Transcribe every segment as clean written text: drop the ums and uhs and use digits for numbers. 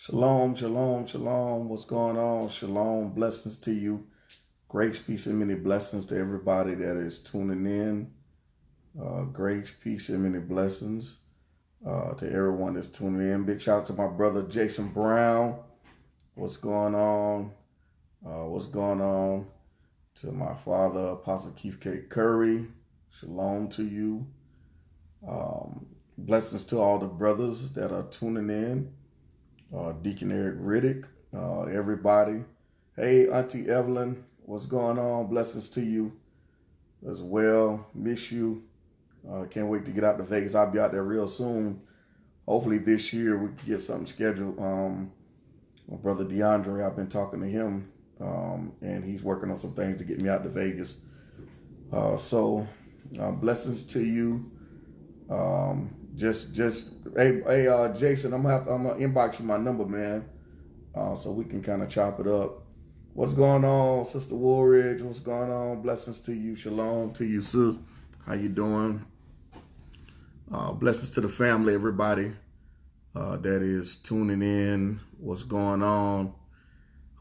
Shalom, shalom, shalom. What's going on? Shalom. Blessings to you. Grace, peace, and many blessings to everybody that is tuning in. Grace, peace, and many blessings to everyone that's tuning in. Big shout out to my brother Jason Brown. What's going on? What's going on? To my father, Apostle Keith K. Curry. Shalom to you. Blessings to all the brothers that are tuning in. Deacon Eric Riddick, everybody. Hey, Auntie Evelyn, what's going on? Blessings to you as well. Miss you. Can't wait to get out to Vegas. I'll be out there real soon. Hopefully this year we can get something scheduled. My brother DeAndre, I've been talking to him, and he's working on some things to get me out to Vegas. So blessings to you. Hey, Jason, I'm gonna inbox you my number, man, so we can kind of chop it up. What's going on, Sister Woolridge? What's going on? Blessings to you, shalom to you, sis. How you doing? Blessings to the family, everybody that is tuning in. What's going on?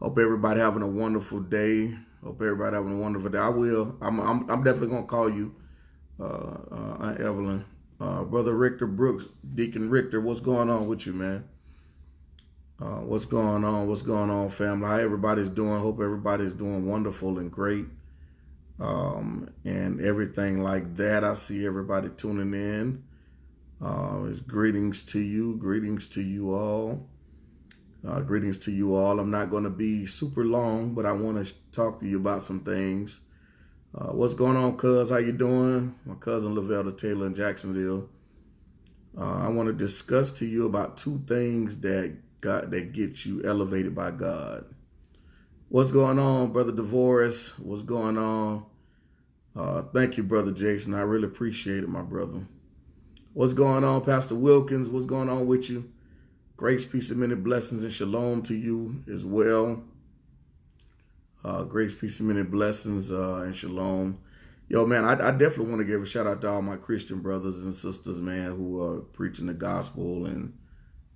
Hope everybody having a wonderful day. Hope everybody having a wonderful day. I'm definitely gonna call you, Aunt Evelyn. Brother Richter Brooks, Deacon Richter, what's going on with you, man? What's going on? What's going on, family? How everybody's doing? Hope everybody's doing wonderful and great, and everything like that. I see everybody tuning in. It's greetings to you. Greetings to you all. Greetings to you all. I'm not going to be super long, but I want to talk to you about some things. What's going on, cuz? How you doing? My cousin Blvd Taylor in Jacksonville. I want to discuss to you about two things that get you elevated by God. What's going on, Brother DeVoris? What's going on? Thank you, Brother Jason. I really appreciate it, my brother. What's going on, Pastor Wilkins? What's going on with you? Grace, peace, and many blessings, and shalom to you as well. Grace, peace, and many blessings, and shalom. Yo, man, I definitely want to give a shout out to all my Christian brothers and sisters, man, who are preaching the gospel and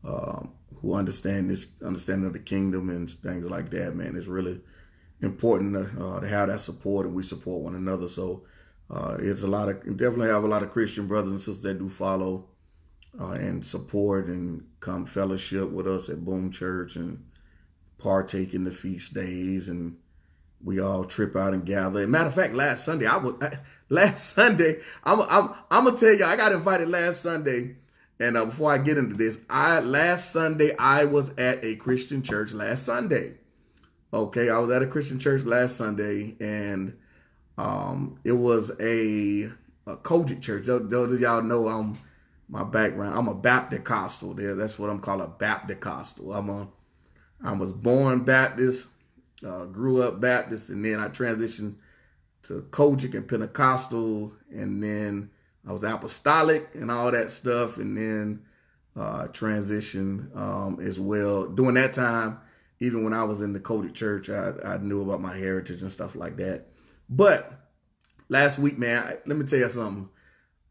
who understand this understanding of the kingdom and things like that, man. It's really important to have that support, and we support one another. So it's definitely have a lot of Christian brothers and sisters that do follow and support and come fellowship with us at BOOMCHURCH and partake in the feast days, and we all trip out and gather. Matter of fact, last Sunday, I'm gonna tell you, I got invited last Sunday. And before I get into this, last Sunday I was at a Christian church last Sunday. Okay, I was at a Christian church last Sunday, and it was a Kojic church. Those of y'all know my background. I'm a Baptist-costal. That's what I'm called, a Baptist-costal. I was born Baptist. Grew up Baptist, and then I transitioned to Kojic and Pentecostal, and then I was apostolic and all that stuff, and then transitioned as well. During that time, even when I was in the Kojic church, I knew about my heritage and stuff like that. But last week, man, let me tell you something.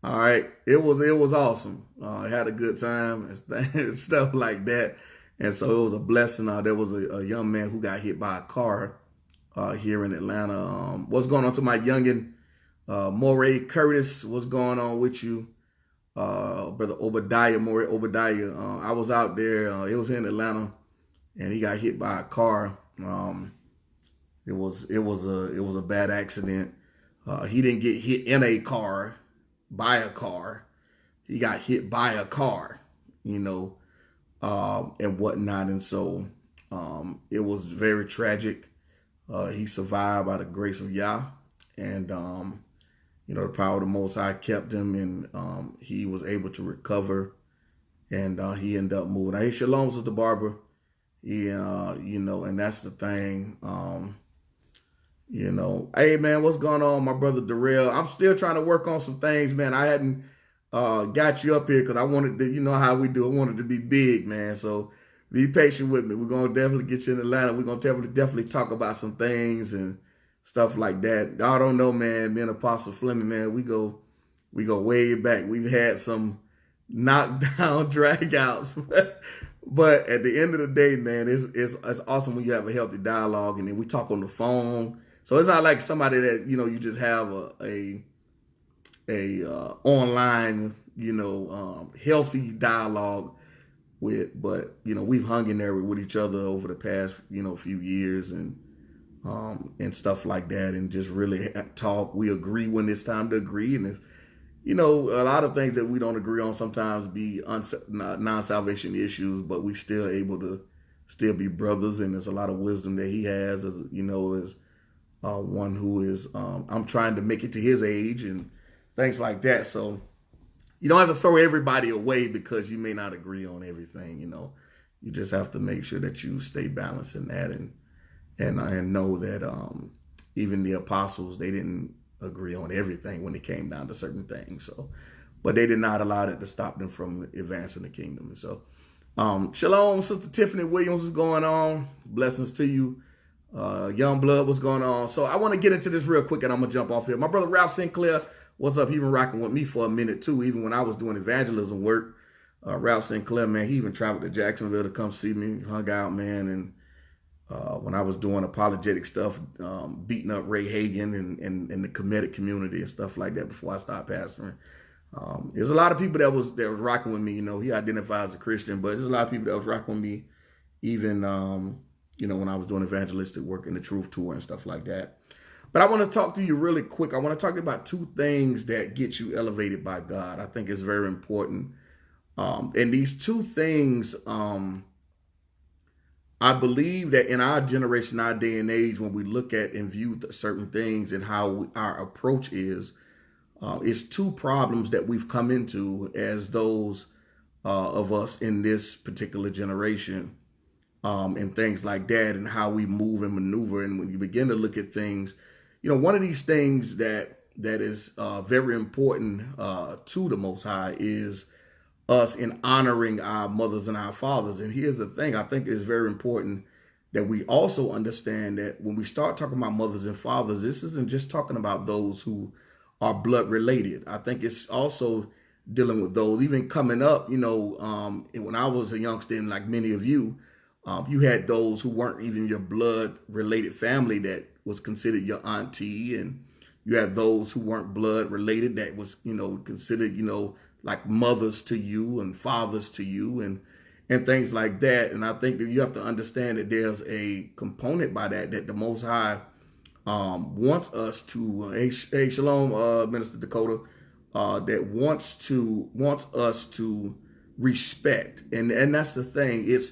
All right, it was awesome. I had a good time and stuff like that. And so it was a blessing. There was a young man who got hit by a car here in Atlanta. What's going on to my youngin, Moreh Curtis? What's going on with you, Brother Obadiah, Moreh Obadiah? I was out there. It was in Atlanta, and he got hit by a car. It was a bad accident. He didn't get hit in a car, by a car. He got hit by a car, and whatnot. And so it was very tragic. He survived by the grace of Yah, and the power of the Most High kept him, and he was able to recover, and he ended up moving. Hey, shalom, Sister Barbara. And that's the thing. Hey, man, what's going on, my brother Darrell? I'm still trying to work on some things, man. I hadn't got you up here because I wanted to, how we do. I wanted to be big, man. So be patient with me. We're going to definitely get you in Atlanta. We're going to definitely talk about some things and stuff like that. Y'all don't know, man, me and Apostle Fleming, man, we go way back. We've had some knockdown dragouts. But at the end of the day, man, it's awesome when you have a healthy dialogue, and then we talk on the phone. So it's not like somebody that, you know, you just have a online, you know, healthy dialogue with. But, you know, we've hung in there with each other over the past, you know, few years, and stuff like that, and just really talk. We agree when it's time to agree, and if, you know, a lot of things that we don't agree on sometimes be non-salvation issues, but we still able to still be brothers. And there's a lot of wisdom that he has, as you know, as one who is, I'm trying to make it to his age and things like that. So you don't have to throw everybody away because you may not agree on everything. You know, you just have to make sure that you stay balanced in that, and know that even the apostles, they didn't agree on everything when it came down to certain things. So, but they did not allow that to stop them from advancing the kingdom. And so, shalom, Sister Tiffany Williams, what's going on? Blessings to you. Young Blood, what's going on? So I want to get into this real quick, and I'm gonna jump off here. My brother Ralph Sinclair, what's up? He been rocking with me for a minute too, even when I was doing evangelism work. Ralph Sinclair, man, he even traveled to Jacksonville to come see me, hung out, man. And when I was doing apologetic stuff, beating up Ray Hagan and the Kemetic community and stuff like that before I started pastoring. There's a lot of people that was rocking with me. You know, he identifies as a Christian, but there's a lot of people that was rocking with me, even you know, when I was doing evangelistic work in the Truth Tour and stuff like that. But I want to talk to you really quick. I want to talk about two things that get you elevated by God. I think it's very important. And these two things, I believe that in our generation, our day and age, when we look at and view certain things and how our approach is two problems that we've come into as those of us in this particular generation, and things like that, and how we move and maneuver. And when you begin to look at things, you know, one of these things that is very important to the Most High is us in honoring our mothers and our fathers. And here's the thing, I think it's very important that we also understand that when we start talking about mothers and fathers, this isn't just talking about those who are blood related. I think it's also dealing with those, even coming up, you know, when I was a youngster, and like many of you, you had those who weren't even your blood related family that was considered your auntie, and you had those who weren't blood related that was, you know, considered, you know, like mothers to you and fathers to you, and things like that. And I think that you have to understand that there's a component by that the Most High wants us to, hey shalom, Minister Dakota, that wants us to respect. And that's the thing. It's,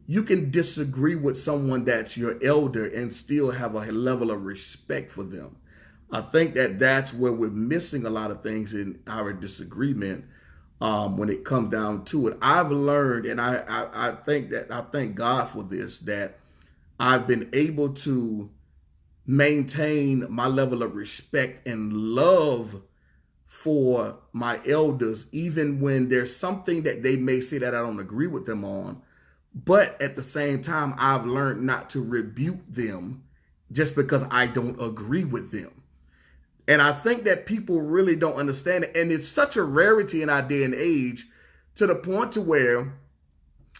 you can disagree with someone that's your elder and still have a level of respect for them. I think that that's where we're missing a lot of things in our disagreement when it comes down to it. I've learned, and I thank God for this, that I've been able to maintain my level of respect and love for my elders, even when there's something that they may say that I don't agree with them on. But at the same time, I've learned not to rebuke them just because I don't agree with them. And I think that people really don't understand it. And it's such a rarity in our day and age, to the point to where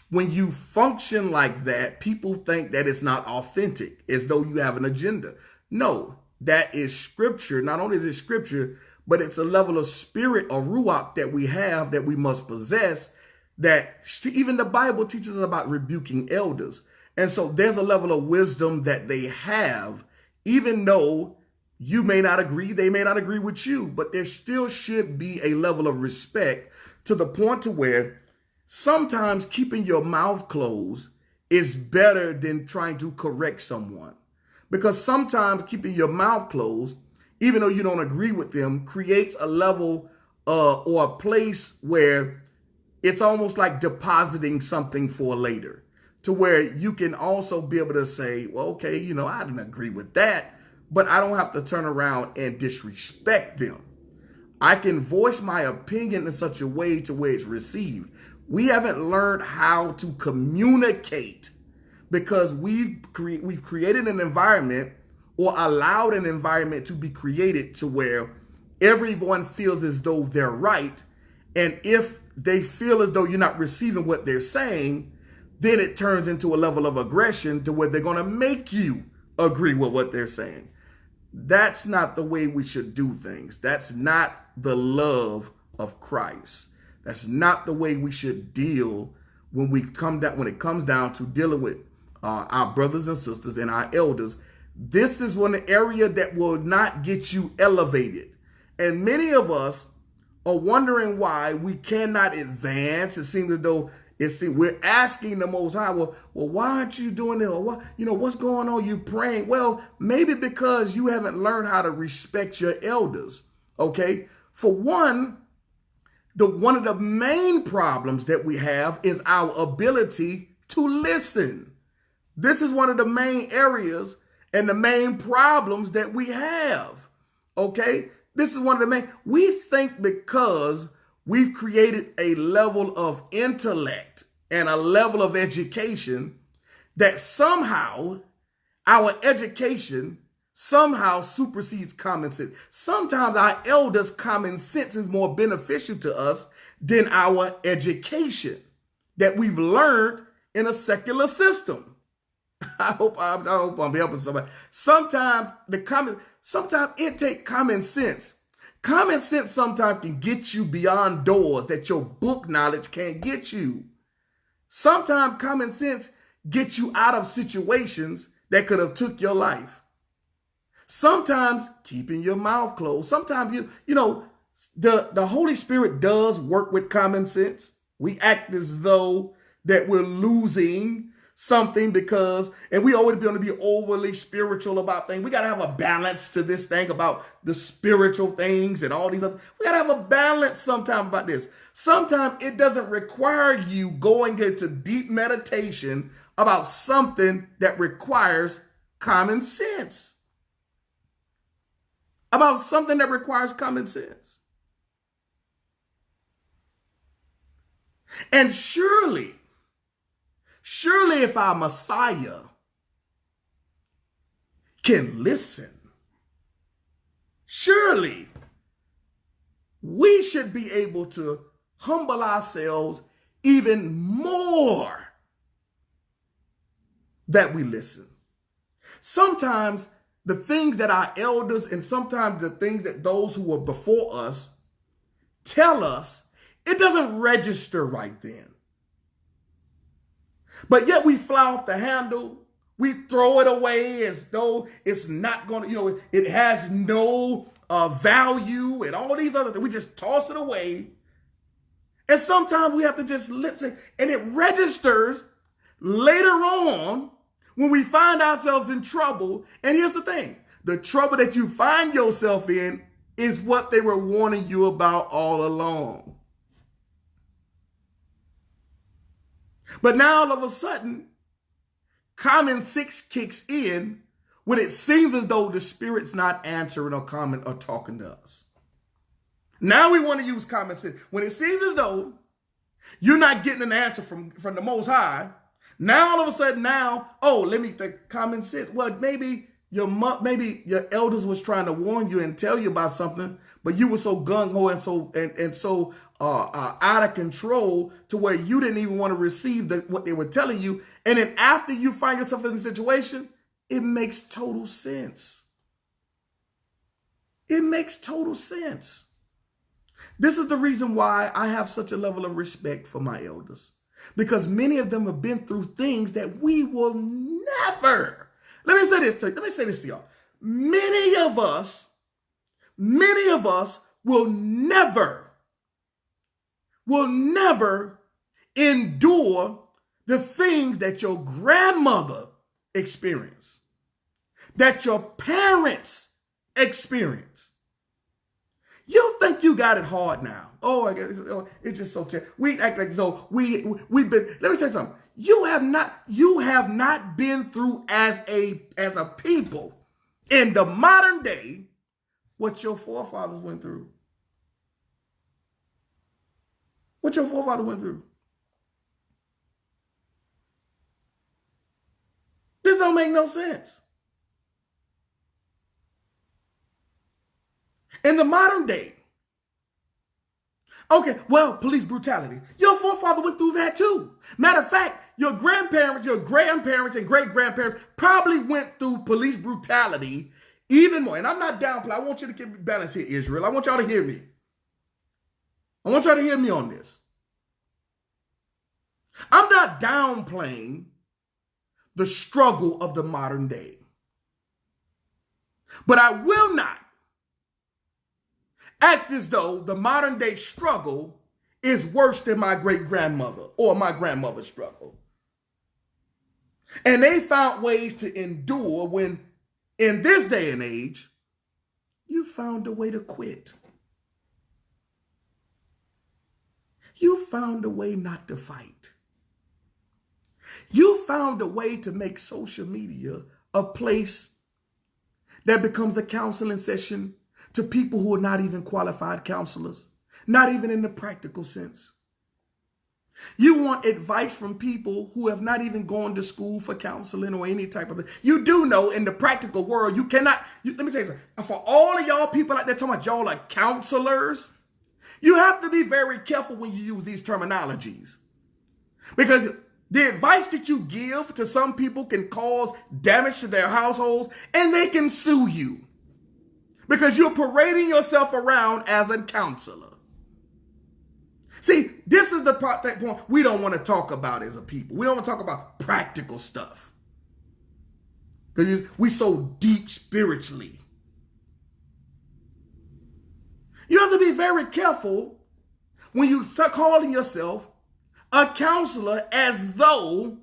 when you function like that, people think that it's not authentic, as though you have an agenda. No, that is scripture. Not only is it scripture, but it's a level of spirit or ruach that we have, that we must possess, that even the Bible teaches us about rebuking elders. And so there's a level of wisdom that they have, even though you may not agree, they may not agree with you, but there still should be a level of respect, to the point to where sometimes keeping your mouth closed is better than trying to correct someone. Because sometimes keeping your mouth closed, even though you don't agree with them, creates a level or a place where it's almost like depositing something for later, to where you can also be able to say, well, okay, you know, I didn't agree with that, but I don't have to turn around and disrespect them. I can voice my opinion in such a way to where it's received. We haven't learned how to communicate, because we've created an environment, or allowed an environment to be created, to where everyone feels as though they're right. And if they feel as though you're not receiving what they're saying, then it turns into a level of aggression to where they're going to make you agree with what they're saying. That's not the way we should do things. That's not the love of Christ. That's not the way we should deal when it comes down to dealing with our brothers and sisters and our elders. This is one area that will not get you elevated. And many of us are wondering why we cannot advance. It seems as though we're asking the Most High, well, why aren't you doing this? Or what, what's going on? You praying? Well, maybe because you haven't learned how to respect your elders. Okay. For one of the main problems that we have is our ability to listen. This is one of the main areas and the main problems that we have. Okay. This is one of the main. We think because we've created a level of intellect and a level of education that somehow our education somehow supersedes common sense. Sometimes our elders' common sense is more beneficial to us than our education that we've learned in a secular system. I hope I'm helping somebody. Sometimes it takes common sense. Common sense sometimes can get you beyond doors that your book knowledge can't get you. Sometimes common sense gets you out of situations that could have took your life. Sometimes keeping your mouth closed. Sometimes, the Holy Spirit does work with common sense. We act as though that we're losing something and we always want to be overly spiritual about things. We got to have a balance to this thing about the spiritual things and all these other. We got to have a balance sometime about this. Sometimes it doesn't require you going into deep meditation about something that requires common sense. About something that requires common sense. And surely if our Messiah can listen, surely we should be able to humble ourselves even more that we listen. Sometimes the things that our elders and sometimes the things that those who were before us tell us, it doesn't register right then. But yet we fly off the handle. We throw it away as though it's not going to, it has no value and all these other things. We just toss it away. And sometimes we have to just listen. And it registers later on when we find ourselves in trouble. And here's the thing. The trouble that you find yourself in is what they were warning you about all along. But now all of a sudden, common sense kicks in when it seems as though the Spirit's not answering or comment or talking to us. Now we want to use common sense. When it seems as though you're not getting an answer from the Most High, now all of a sudden let me think common sense. Well, maybe your elders was trying to warn you and tell you about something, but you were so gung-ho and so out of control to where you didn't even want to receive what they were telling you. And then after you find yourself in the situation, it makes total sense. It makes total sense. This is the reason why I have such a level of respect for my elders, because many of them have been through things that we will never. Let me say this to y'all. Many of us will never endure the things that your grandmother experienced, that your parents experienced. You think you got it hard now. Oh, I guess it's just so terrible. We act like so we've been. Let me tell you something. You have not been through as a people in the modern day what your forefathers went through. What your forefather went through. This don't make no sense. In the modern day, Okay, well, police brutality. Your forefather went through that too. Matter of fact, your grandparents, and great-grandparents probably went through police brutality even more. And I'm not downplaying. I want you to keep balance here, Israel. I want y'all to hear me. I want y'all to hear me on this. I'm not downplaying the struggle of the modern day. But I will not act as though the modern day struggle is worse than my great-grandmother or my grandmother's struggle. And they found ways to endure when, in this day and age, you found a way to quit. You found a way not to fight. You found a way to make social media a place that becomes a counseling session to people who are not even qualified counselors, not even in the practical sense. You want advice from people who have not even gone to school for counseling or any type of thing. You do know in the practical world, you cannot, let me say something. For all of y'all people out there talking about y'all are counselors, you have to be very careful when you use these terminologies. Because the advice that you give to some people can cause damage to their households and they can sue you. Because you're parading yourself around as a counselor. See, this is the that point we don't want to talk about as a people. We don't want to talk about practical stuff. Because we're so deep spiritually. You have to be very careful when you start calling yourself a counselor as though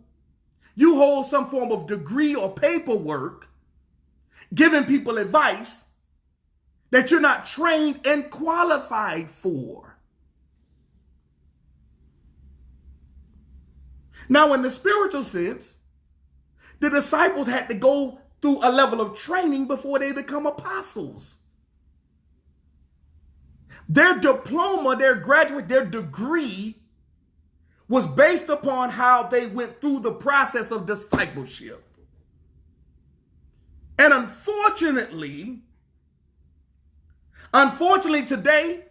you hold some form of degree or paperwork giving people advice that you're not trained and qualified for. Now, in the spiritual sense, the disciples had to go through a level of training before they become apostles. Their diploma, their graduate, their degree was based upon how they went through the process of discipleship. And unfortunately today,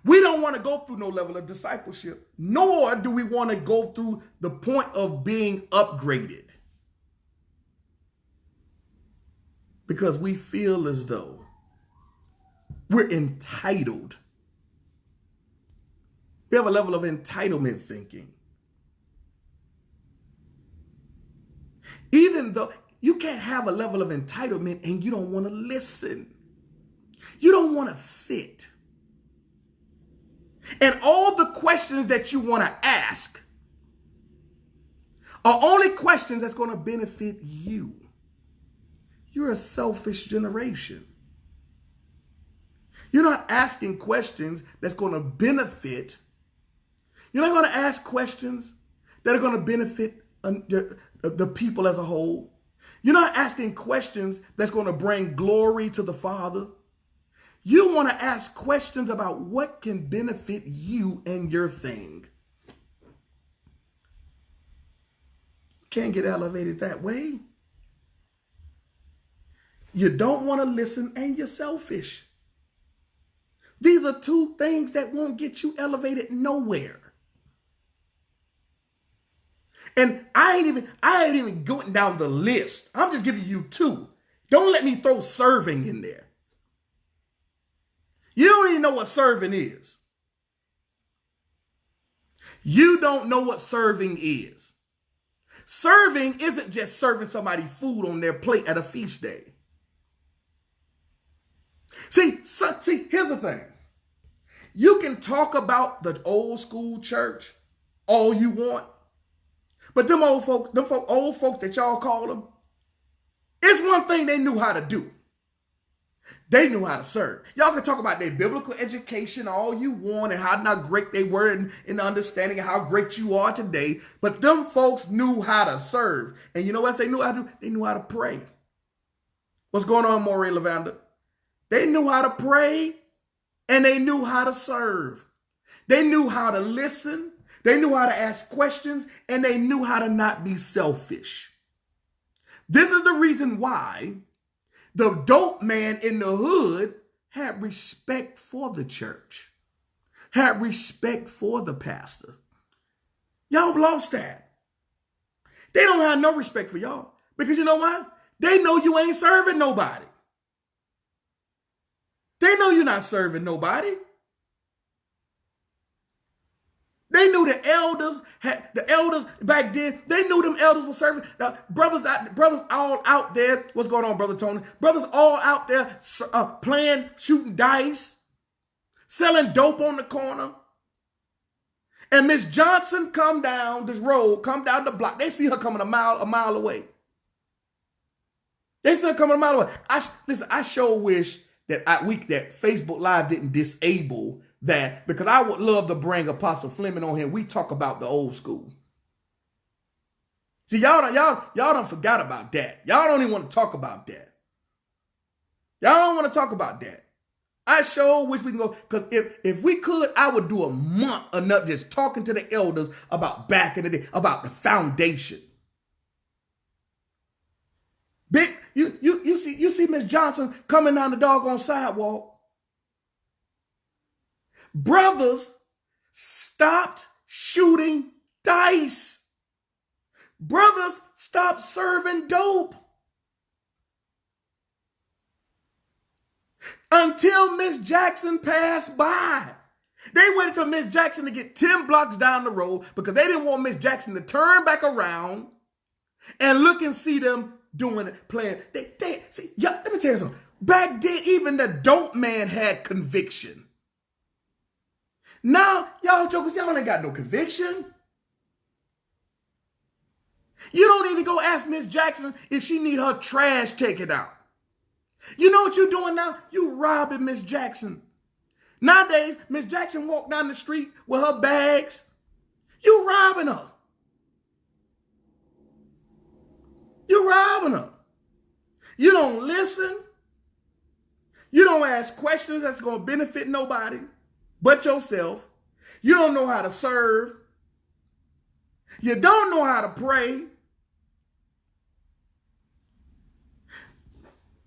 we don't want to go through no level of discipleship, nor do we want to go through the point of being upgraded. Because we feel as though we're entitled. We have a level of entitlement thinking. Even though you can't have a level of entitlement and you don't want to listen. You don't want to sit. And all the questions that you want to ask are only questions that's going to benefit you. You're a selfish generation. You're not asking questions that's going to benefit. You're not going to ask questions that are going to benefit the people as a whole. You're not asking questions that's going to bring glory to the Father. You want to ask questions about what can benefit you and your thing. You can't get elevated that way. You don't want to listen and you're selfish. These are two things that won't get you elevated nowhere. And I ain't even going down the list. I'm just giving you two. Don't let me throw serving in there. You don't even know what serving is. You don't know what serving is. Serving isn't just serving somebody food on their plate at a feast day. See, here's the thing. You can talk about the old school church all you want, but them old folks that y'all call them, it's one thing they knew how to do. They knew how to serve. Y'all can talk about their biblical education all you want and how not great they were in understanding how great you are today, but them folks knew how to serve. And you know what they knew how to do? They knew how to pray. What's going on, Moreh, Lavanda? They knew how to pray and they knew how to serve. They knew how to listen. They knew how to ask questions and they knew how to not be selfish. This is the reason why the dope man in the hood had respect for the church. had respect for the pastor. Y'all have lost that. They don't have no respect for y'all. Because you know why? They know you ain't serving nobody. They know you're not serving nobody. They knew the elders back then. They knew them elders were serving. Now, brothers all out there. What's going on, Brother Tony? Brothers all out there playing, shooting dice, selling dope on the corner. And Miss Johnson come down this road, come down the block. They see her coming a mile away. They see her coming a mile away. I sure wish that that Facebook Live didn't disable that, because I would love to bring Apostle Fleming on here. We talk about the old school. See, y'all don't forgot about that. Y'all don't even want to talk about that. Y'all don't want to talk about that. I sure wish we can go, because if we could, I would do a month enough just talking to the elders about back in the day, about the foundation. Big, you see Miss Johnson coming down the doggone sidewalk. Brothers stopped shooting dice. Brothers stopped serving dope. Until Miss Jackson passed by. They waited till Miss Jackson to get 10 blocks down the road because they didn't want Miss Jackson to turn back around and look and see them doing it, playing. See, let me tell you something. Back then, even the dope man had conviction. Now, y'all jokers, y'all ain't got no conviction. You don't even go ask Miss Jackson if she need her trash taken out. You know what you're doing now? You robbing Miss Jackson. Nowadays, Miss Jackson walk down the street with her bags. You robbing her. You robbing her. You don't listen. You don't ask questions that's going to benefit nobody but yourself. You don't know how to serve. You don't know how to pray.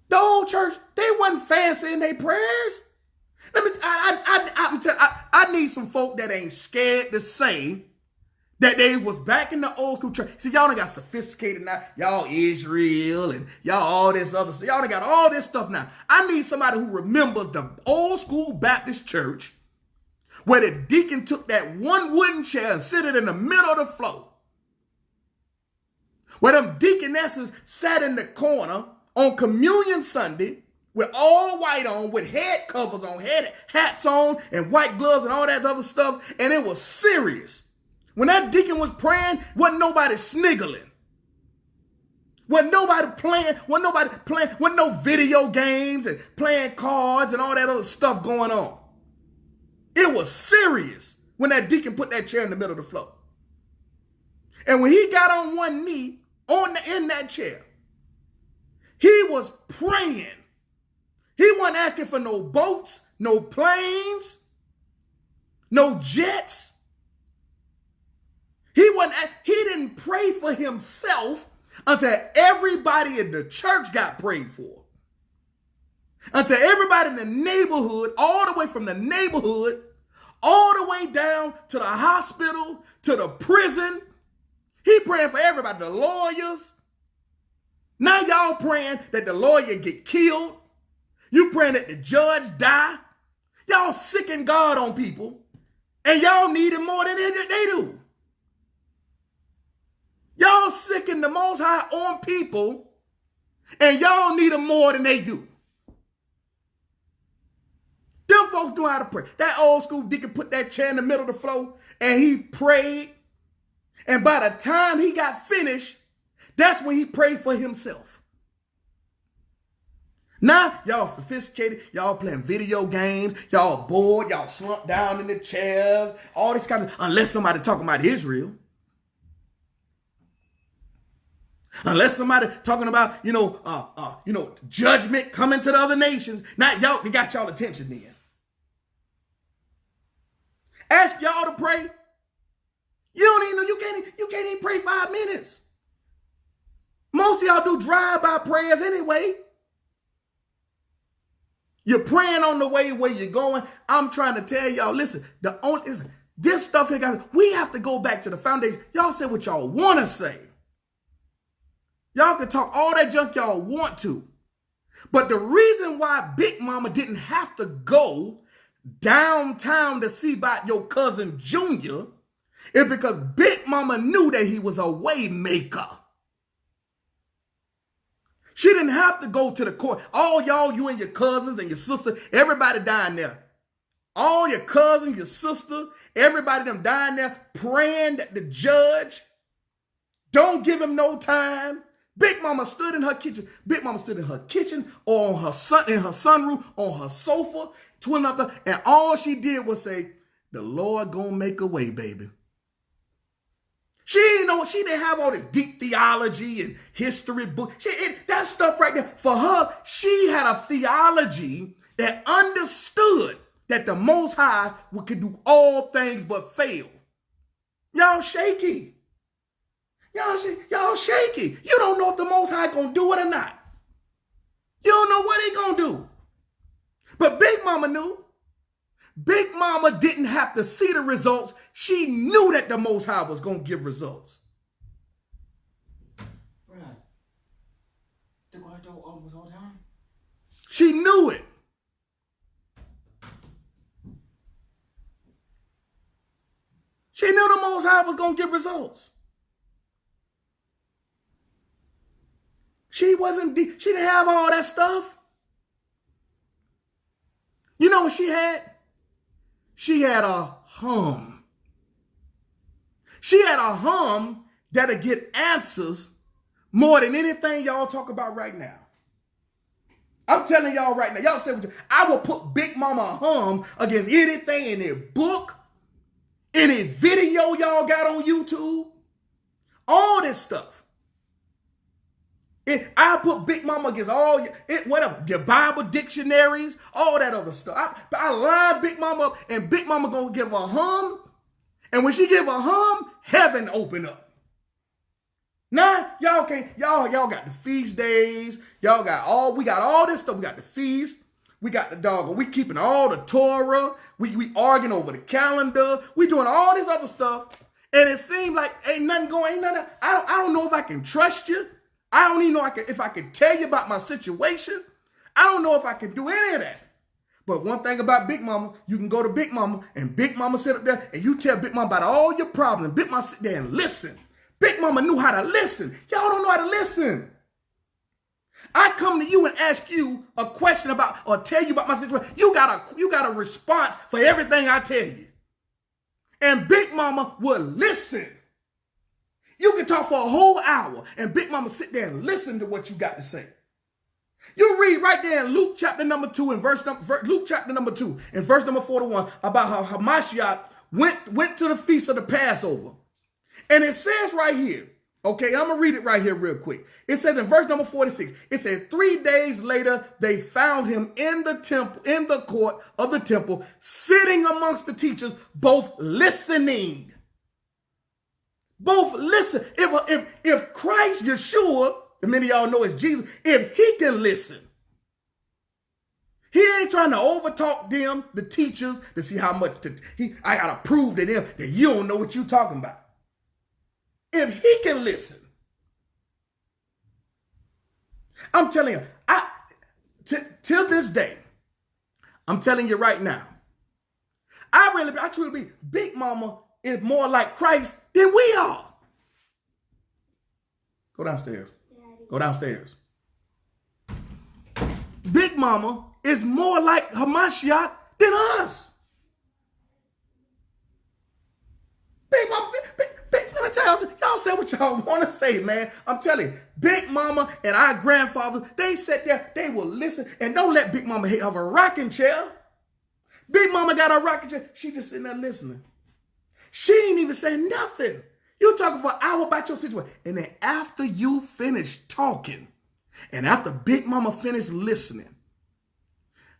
The old church, they wasn't fancy in their prayers. I need some folk that ain't scared to say that they was back in the old school church. See, y'all done got sophisticated now. Y'all Israel and y'all all this other stuff. Y'all done got all this stuff now. I need somebody who remembers the old school Baptist church where the deacon took that one wooden chair and sit it in the middle of the floor. Where them deaconesses sat in the corner on Communion Sunday with all white on, with head covers on, hats on, and white gloves and all that other stuff. And it was serious. When that deacon was praying, wasn't nobody sniggling. Wasn't nobody playing, wasn't no video games and playing cards and all that other stuff going on. It was serious when that deacon put that chair in the middle of the floor. And when he got on one knee in that chair, he was praying. He wasn't asking for no boats, no planes, no jets. He didn't pray for himself until everybody in the church got prayed for. Until everybody in the neighborhood, all the way from the neighborhood, all the way down to the hospital, to the prison. He praying for everybody, the lawyers. Now y'all praying that the lawyer get killed. You praying that the judge die. Y'all sicking God on people. And y'all need him more than they do. Y'all sicking the Most High on people. And y'all need him more than they do. Them folks know how to pray. That old school deacon put that chair in the middle of the floor and he prayed. And by the time he got finished, that's when he prayed for himself. Now, y'all sophisticated. Y'all playing video games. Y'all bored. Y'all slumped down in the chairs. All this kind of, unless somebody talking about Israel. Unless somebody talking about, judgment coming to the other nations. Now, y'all, they got y'all attention then. Ask y'all to pray. You don't even know, you can't even pray 5 minutes. Most of y'all do drive-by prayers anyway. You're praying on the way where you're going. I'm trying to tell y'all, listen, this stuff here, guys, we have to go back to the foundation. Y'all say what y'all want to say. Y'all can talk all that junk y'all want to. But the reason why Big Mama didn't have to go downtown to see about your cousin Junior is because Big Mama knew that he was a way maker. She didn't have to go to the court. All y'all, you and your cousins and your sister, everybody dying there. All your cousins, your sister, everybody them dying there praying that the judge don't give him no time. Big Mama stood in her kitchen. Big Mama stood in her kitchen or on her sunroof, on her sofa, twin up there, and all she did was say, the Lord gonna make a way, baby. She didn't have all this deep theology and history book. That stuff right there, for her, she had a theology that understood that the Most High could do all things but fail. Y'all shaky. Y'all shaky. You don't know if the Most High gonna do it or not. You don't know what he gonna do. But Big Mama knew. Big Mama didn't have to see the results. She knew that the Most High was gonna give results. Right. The God do almost all the time. She knew it. She knew the Most High was gonna give results. She didn't have all that stuff. You know what she had? She had a hum. She had a hum that'll get answers more than anything y'all talk about right now. I'm telling y'all right now. Y'all say, I will put Big Mama hum against anything in their book, any video y'all got on YouTube, all this stuff. I put Big Mama against all your Bible dictionaries, all that other stuff. I line Big Mama up, and Big Mama gonna give a hum, and when she give a hum, heaven open up. Now y'all got the feast days. We got all this stuff. We got the feast. We got the dog. We keeping all the Torah. We arguing over the calendar. We doing all this other stuff, and it seems like ain't nothing going. I don't know if I can trust you. I don't even know if I can tell you about my situation. I don't know if I can do any of that. But one thing about Big Mama, you can go to Big Mama, and Big Mama sit up there, and you tell Big Mama about all your problems. Big Mama sit there and listen. Big Mama knew how to listen. Y'all don't know how to listen. I come to you and ask you a question about, or tell you about my situation. You got a response for everything I tell you. And Big Mama will listen. You can talk for a whole hour, and Big Mama sit there and listen to what you got to say. You read right there in Luke chapter number 2 and verse number 41 about how M.A.J.O.R.S went to the feast of the Passover. And it says right here, okay, I'm going to read it right here real quick. It says in verse number 46, it said 3 days later, they found him in the court of the temple, sitting amongst the teachers, both listening. Both listen. If Christ, Yeshua, and many of y'all know it's Jesus, if he can listen, he ain't trying to overtalk them, the teachers, to see how much I gotta prove to them that you don't know what you talking about. If he can listen, I'm telling you, till this day, I'm telling you right now, I truly believe Big Mama is more like Christ than we are. Go downstairs. Daddy. Go downstairs. Big Mama is more like her M.A.J.O.R.S than us. Big Mama, let me tell y'all say what y'all want to say, man. I'm telling you, Big Mama and our grandfathers, they sat there, they will listen, and don't let Big Mama have a rocking chair. Big Mama got a rocking chair. She just sitting there listening. She ain't even saying nothing. You talking for an hour about your situation. And then after you finish talking, and after Big Mama finished listening,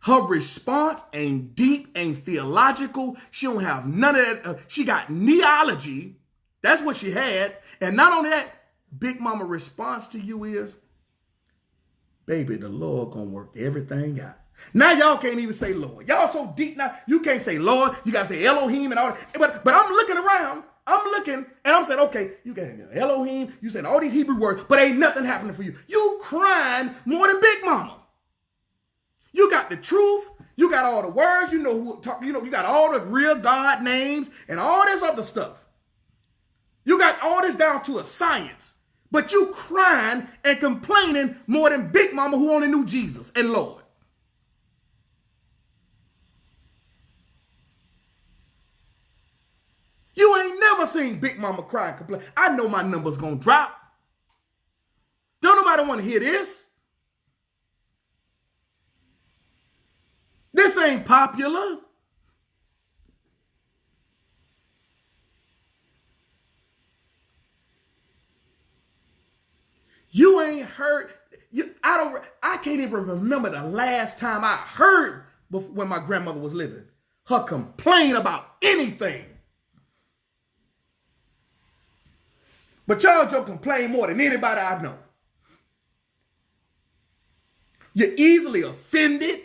her response ain't deep, ain't theological. She don't have none of that. She got neology. That's what she had. And not only that, Big Mama response to you is, baby, the Lord gonna work everything out. Now y'all can't even say Lord. Y'all so deep now, you can't say Lord. You got to say Elohim and all that. But I'm looking around. I'm looking and I'm saying, okay, you got Elohim. You saying all these Hebrew words, but ain't nothing happening for you. You crying more than Big Mama. You got the truth. You got all the words. You know who talk. You know you got all the real God names and all this other stuff. You got all this down to a science. But you crying and complaining more than Big Mama who only knew Jesus and Lord. You ain't never seen Big Mama cry and complain. I know my number's gonna drop. Don't nobody want to hear this. This ain't popular. You ain't heard. I can't even remember the last time I heard when my grandmother was living her complain about anything. But y'all just complain more than anybody I know. You're easily offended.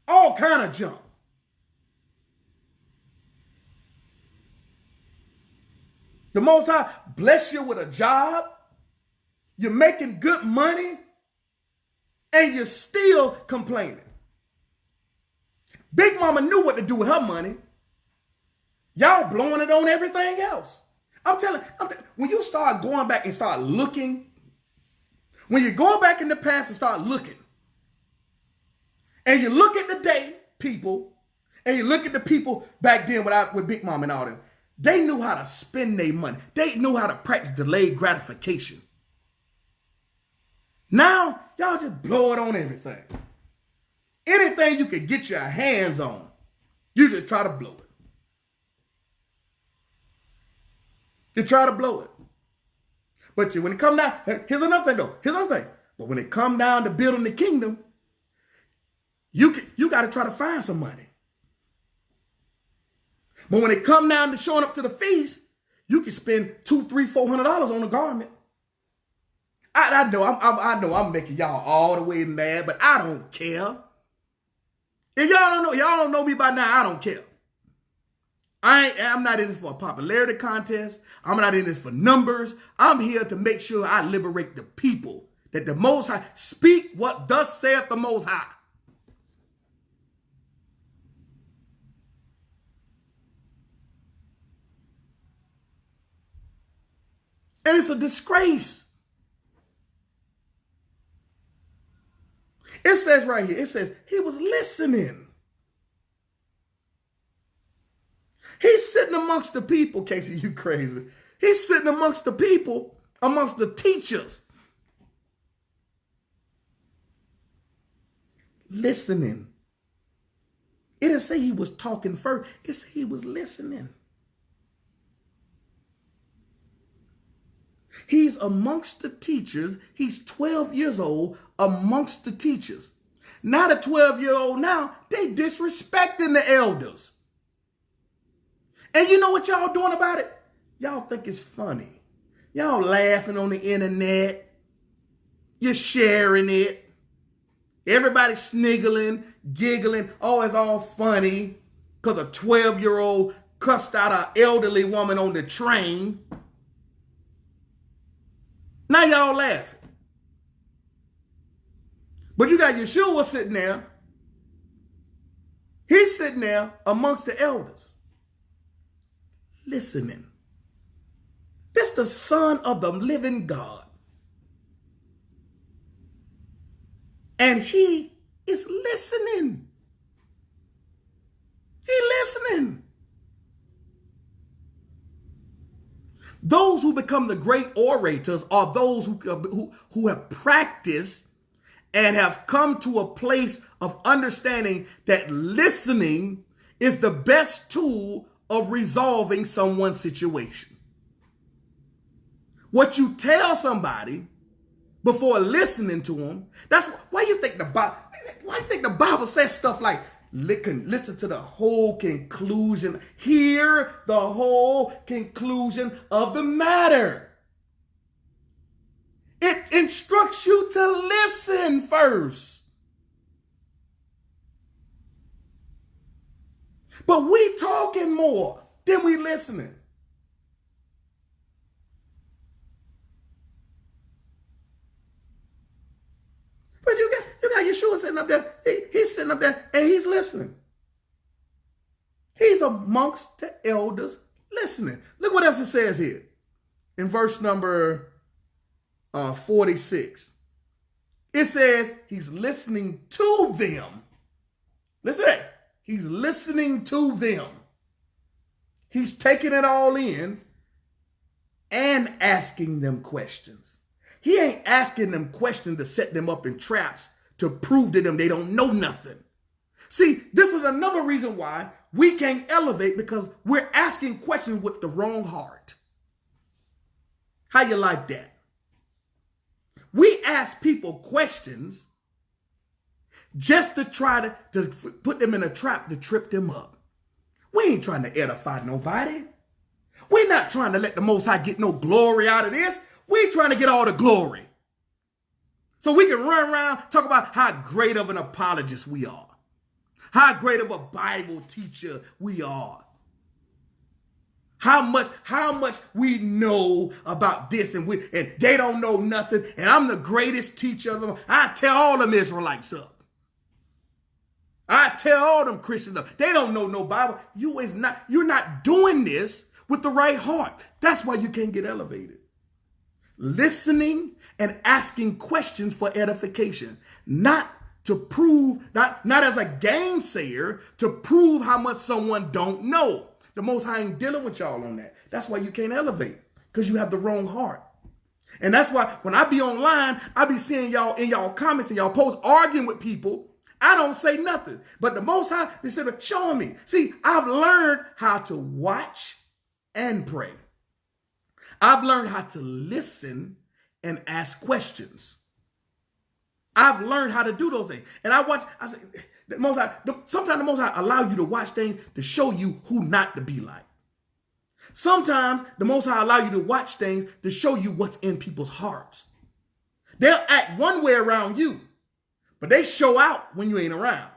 All kind of junk. The Most High bless you with a job. You're making good money. And you're still complaining. Big Mama knew what to do with her money. Y'all blowing it on everything else. I'm telling when you start going back and start looking, when you go back in the past and start looking, and you look at the day people, and you look at the people back then with Big Mom and all them, they knew how to spend their money. They knew how to practice delayed gratification. Now, y'all just blow it on everything. Anything you can get your hands on, you just try to blow it. You try to blow it. But when it come down, here's another thing though. Here's another thing. But when it come down to building the kingdom, you got to try to find some money. But when it come down to showing up to the feast, you can spend $200, $300, $400 on a garment. I know I'm making y'all all the way mad, but I don't care. If y'all don't know me by now, I don't care. I'm not in this for a popularity contest. I'm not in this for numbers. I'm here to make sure I liberate the people. That the Most High speak what thus saith the Most High. And it's a disgrace. It says right here, it says he was listening. He's sitting amongst the people, Casey, you crazy. He's sitting amongst the people, amongst the teachers. Listening. It didn't say he was talking first. It said he was listening. He's amongst the teachers. He's 12 years old amongst the teachers. Now the 12-year-old now, they disrespecting the elders. And you know what y'all doing about it? Y'all think it's funny. Y'all laughing on the internet. You're sharing it. Everybody sniggling, giggling. Oh, it's all funny because a 12-year-old cussed out an elderly woman on the train. Now y'all laughing. But you got Yeshua sitting there. He's sitting there amongst the elders. Listening. This is the Son of the living God. And he is listening. He's listening. Those who become the great orators are those who have practiced and have come to a place of understanding that listening is the best tool of resolving someone's situation. What you tell somebody before listening to them, that's why you think the Bible says stuff like listen to the whole conclusion, hear the whole conclusion of the matter. It instructs you to listen first. But we talking more than we listening. But you got Yeshua sitting up there. He's sitting up there and he's listening. He's amongst the elders listening. Look what else it says here in verse number 46. It says he's listening to them. Listen to that. He's listening to them. He's taking it all in and asking them questions. He ain't asking them questions to set them up in traps to prove to them they don't know nothing. See, this is another reason why we can't elevate, because we're asking questions with the wrong heart. How you like that? We ask people questions just to try to put them in a trap to trip them up. We ain't trying to edify nobody. We're not trying to let the Most High get no glory out of this. We're trying to get all the glory. So we can run around, talk about how great of an apologist we are. How great of a Bible teacher we are. How much we know about this, and they don't know nothing, and I'm the greatest teacher of them. I tell all them Israelites up. I tell all them Christians up. They don't know no Bible. You're not doing this with the right heart. That's why you can't get elevated. Listening and asking questions for edification, not to prove, not as a gainsayer, to prove how much someone don't know. The Most High ain't dealing with y'all on that. That's why you can't elevate, because you have the wrong heart. And that's why when I be online, I be seeing y'all in y'all comments and y'all posts arguing with people. I don't say nothing. But the Most High, they said, showing me. See, I've learned how to watch and pray. I've learned how to listen and ask questions. I've learned how to do those things. And I say, sometimes the Most High allow you to watch things to show you who not to be like. Sometimes the Most High allow you to watch things to show you what's in people's hearts. They'll act one way around you, but they show out when you ain't around.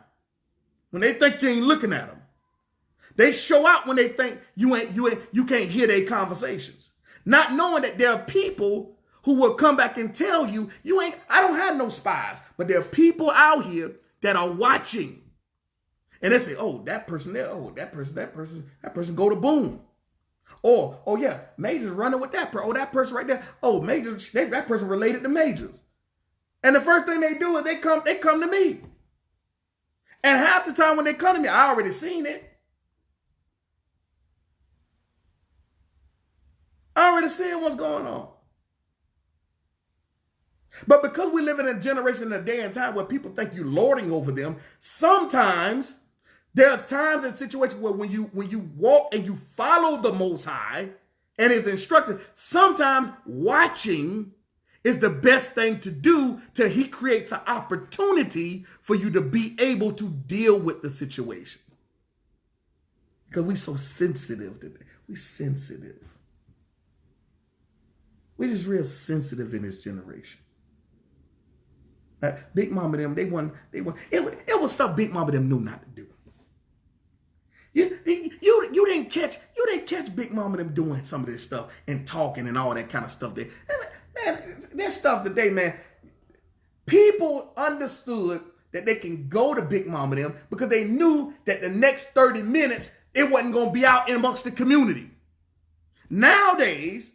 When they think you ain't looking at them. They show out when they think you can't hear their conversations. Not knowing that there are people who will come back and tell you, I don't have no spies, but there are people out here that are watching. And they say, oh, that person there, oh, that person go to BOOM. Or, oh yeah, Major's running with that person. Oh, that person right there. Oh, that person related to Majors. And the first thing they do is they come to me. And half the time when they come to me, I already seen it. I already seen what's going on. But because we live in a generation, in a day and time where people think you're lording over them, sometimes there are times and situations where when you walk and you follow the Most High and His instructor, sometimes watching is the best thing to do till He creates an opportunity for you to be able to deal with the situation. Because we're so sensitive today. We're sensitive. We're just real sensitive in this generation. Big Mama them, they want. It was stuff Big Mama them knew not to do. You didn't catch Big Mama them doing some of this stuff and talking and all that kind of stuff. Man, this stuff today, man. People understood that they can go to Big Mama them because they knew that the next 30 minutes it wasn't going to be out in amongst the community. Nowadays,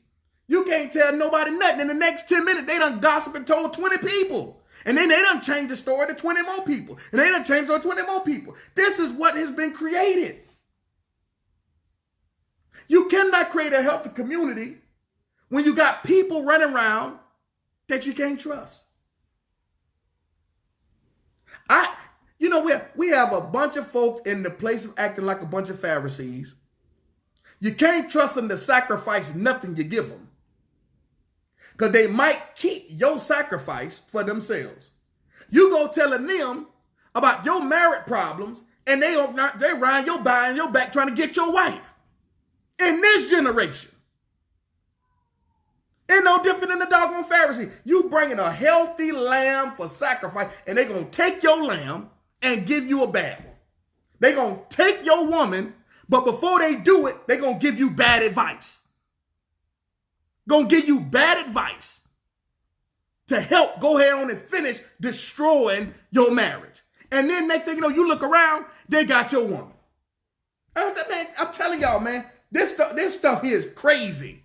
you can't tell nobody nothing. In the next 10 minutes, they done gossip and told 20 people. And then they done changed the story to 20 more people. And they done changed it to 20 more people. This is what has been created. You cannot create a healthy community when you got people running around that you can't trust. We have a bunch of folks in the place of acting like a bunch of Pharisees. You can't trust them to sacrifice nothing you give them. Because they might keep your sacrifice for themselves. You go telling them about your marriage problems, and they riding your behind your back trying to get your wife. In this generation. Ain't no different than the doggone Pharisee. You bringing a healthy lamb for sacrifice, and they're going to take your lamb and give you a bad one. They're going to take your woman, but before they do it, they're going to give you bad advice. Going to give you bad advice to help go ahead on and finish destroying your marriage. And then next thing you know, you look around, they got your woman. I'm telling y'all, man, this stuff here is crazy.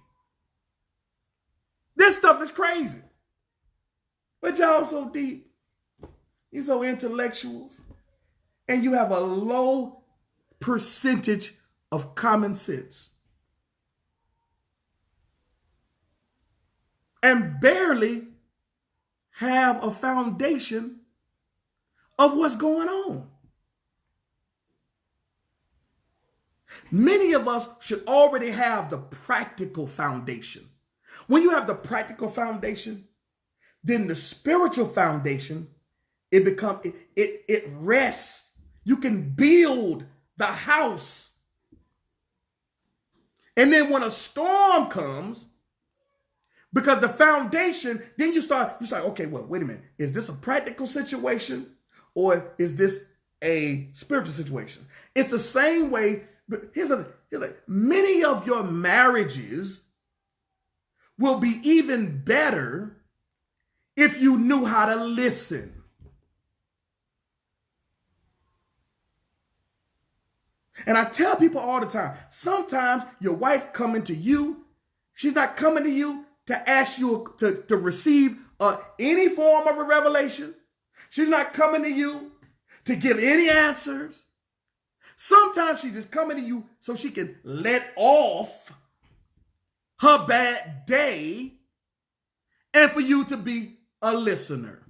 This stuff is crazy. But y'all so deep. You're so intellectuals. And you have a low percentage of common sense. And barely have a foundation of what's going on. Many of us should already have the practical foundation. When you have the practical foundation, then the spiritual foundation, it rests. You can build the house. And then when a storm comes, because the foundation, then you start, okay, well, wait a minute. Is this a practical situation or is this a spiritual situation? It's the same way, but here's the thing. Many of your marriages will be even better if you knew how to listen. And I tell people all the time, sometimes your wife coming to you, she's not coming to you to ask you to receive any form of a revelation. She's not coming to you to give any answers. Sometimes she's just coming to you so she can let off her bad day and for you to be a listener.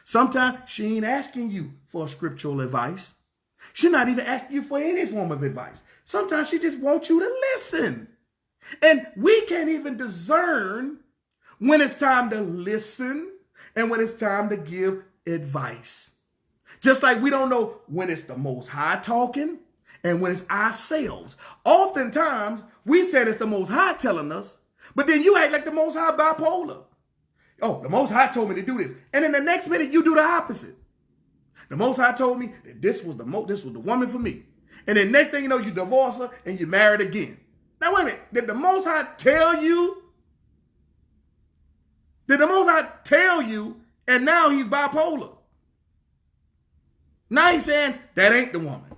Sometimes she ain't asking you for scriptural advice. She's not even asking you for any form of advice. Sometimes she just wants you to listen. And we can't even discern when it's time to listen and when it's time to give advice. Just like we don't know when it's the Most High talking and when it's ourselves. Oftentimes, we said it's the Most High telling us, but then you act like the Most High bipolar. Oh, the Most High told me to do this. And then the next minute, you do the opposite. The Most High told me that this was the woman for me. And then next thing you know, you divorce her and you married again. Now, wait a minute. Did the Most High tell you? Did the Most High tell you and now he's bipolar? Now he's saying, that ain't the woman.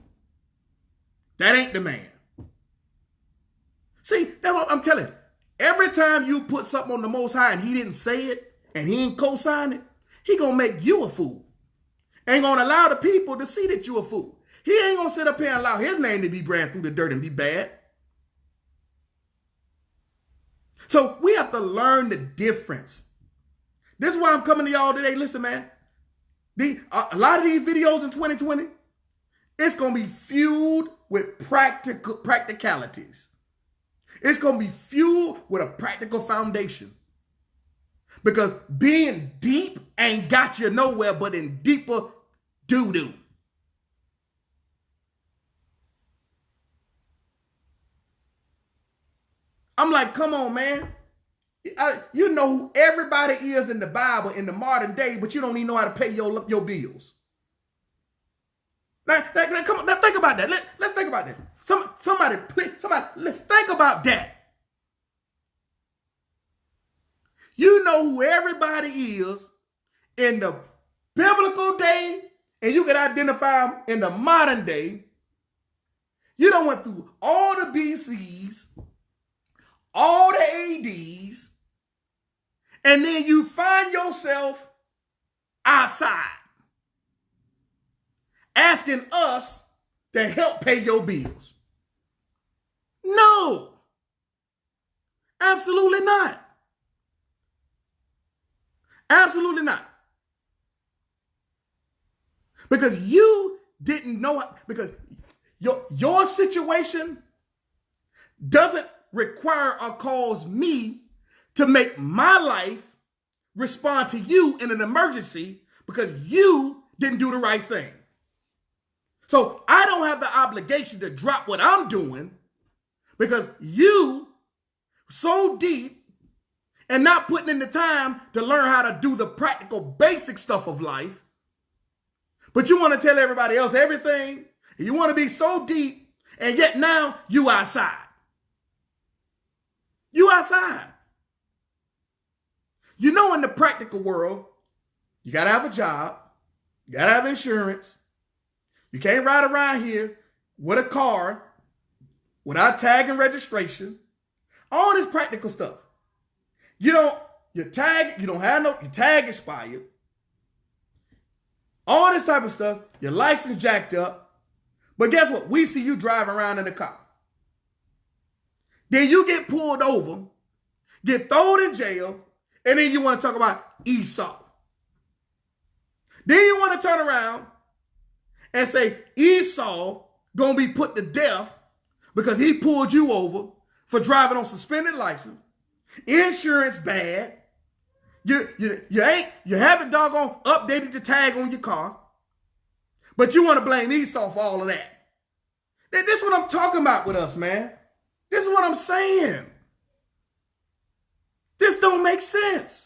That ain't the man. See, that's what I'm telling you. Every time you put something on the Most High and he didn't say it and he ain't co-sign it, he gonna make you a fool. Ain't gonna allow the people to see that you a fool. He ain't gonna sit up here and allow his name to be brand through the dirt and be bad. So we have to learn the difference. This is why I'm coming to y'all today. Listen, man. A lot of these videos in 2020, it's going to be fueled with practicalities. It's going to be fueled with a practical foundation. Because being deep ain't got you nowhere but in deeper doo-doo. I'm like, come on, man. You know who everybody is in the Bible in the modern day, but you don't even know how to pay your bills. Now, come on, now think about that. Let's think about that. Somebody think about that. You know who everybody is in the biblical day, and you can identify them in the modern day. You done went through all the BCs, all the ADs, and then you find yourself outside asking us to help pay your bills. No, absolutely not. Absolutely not. Because you didn't know, because your situation doesn't require or cause me to make my life respond to you in an emergency because you didn't do the right thing. So I don't have the obligation to drop what I'm doing because you so deep and not putting in the time to learn how to do the practical basic stuff of life But you want to tell everybody else everything. And you want to be so deep. And yet now you outside. You outside. You know, in the practical world, you got to have a job. You got to have insurance. You can't ride around here with a car without tag and registration. All this practical stuff. Your tag expired. All this type of stuff. Your license jacked up. But guess what? We see you driving around in the car. Then you get pulled over, get thrown in jail, and then you want to talk about Esau. Then you want to turn around and say Esau gonna be put to death because he pulled you over for driving on suspended license, insurance bad. You haven't doggone updated your tag on your car, but you want to blame Esau for all of that. This is what I'm talking about with us, man. This is what I'm saying. This don't make sense.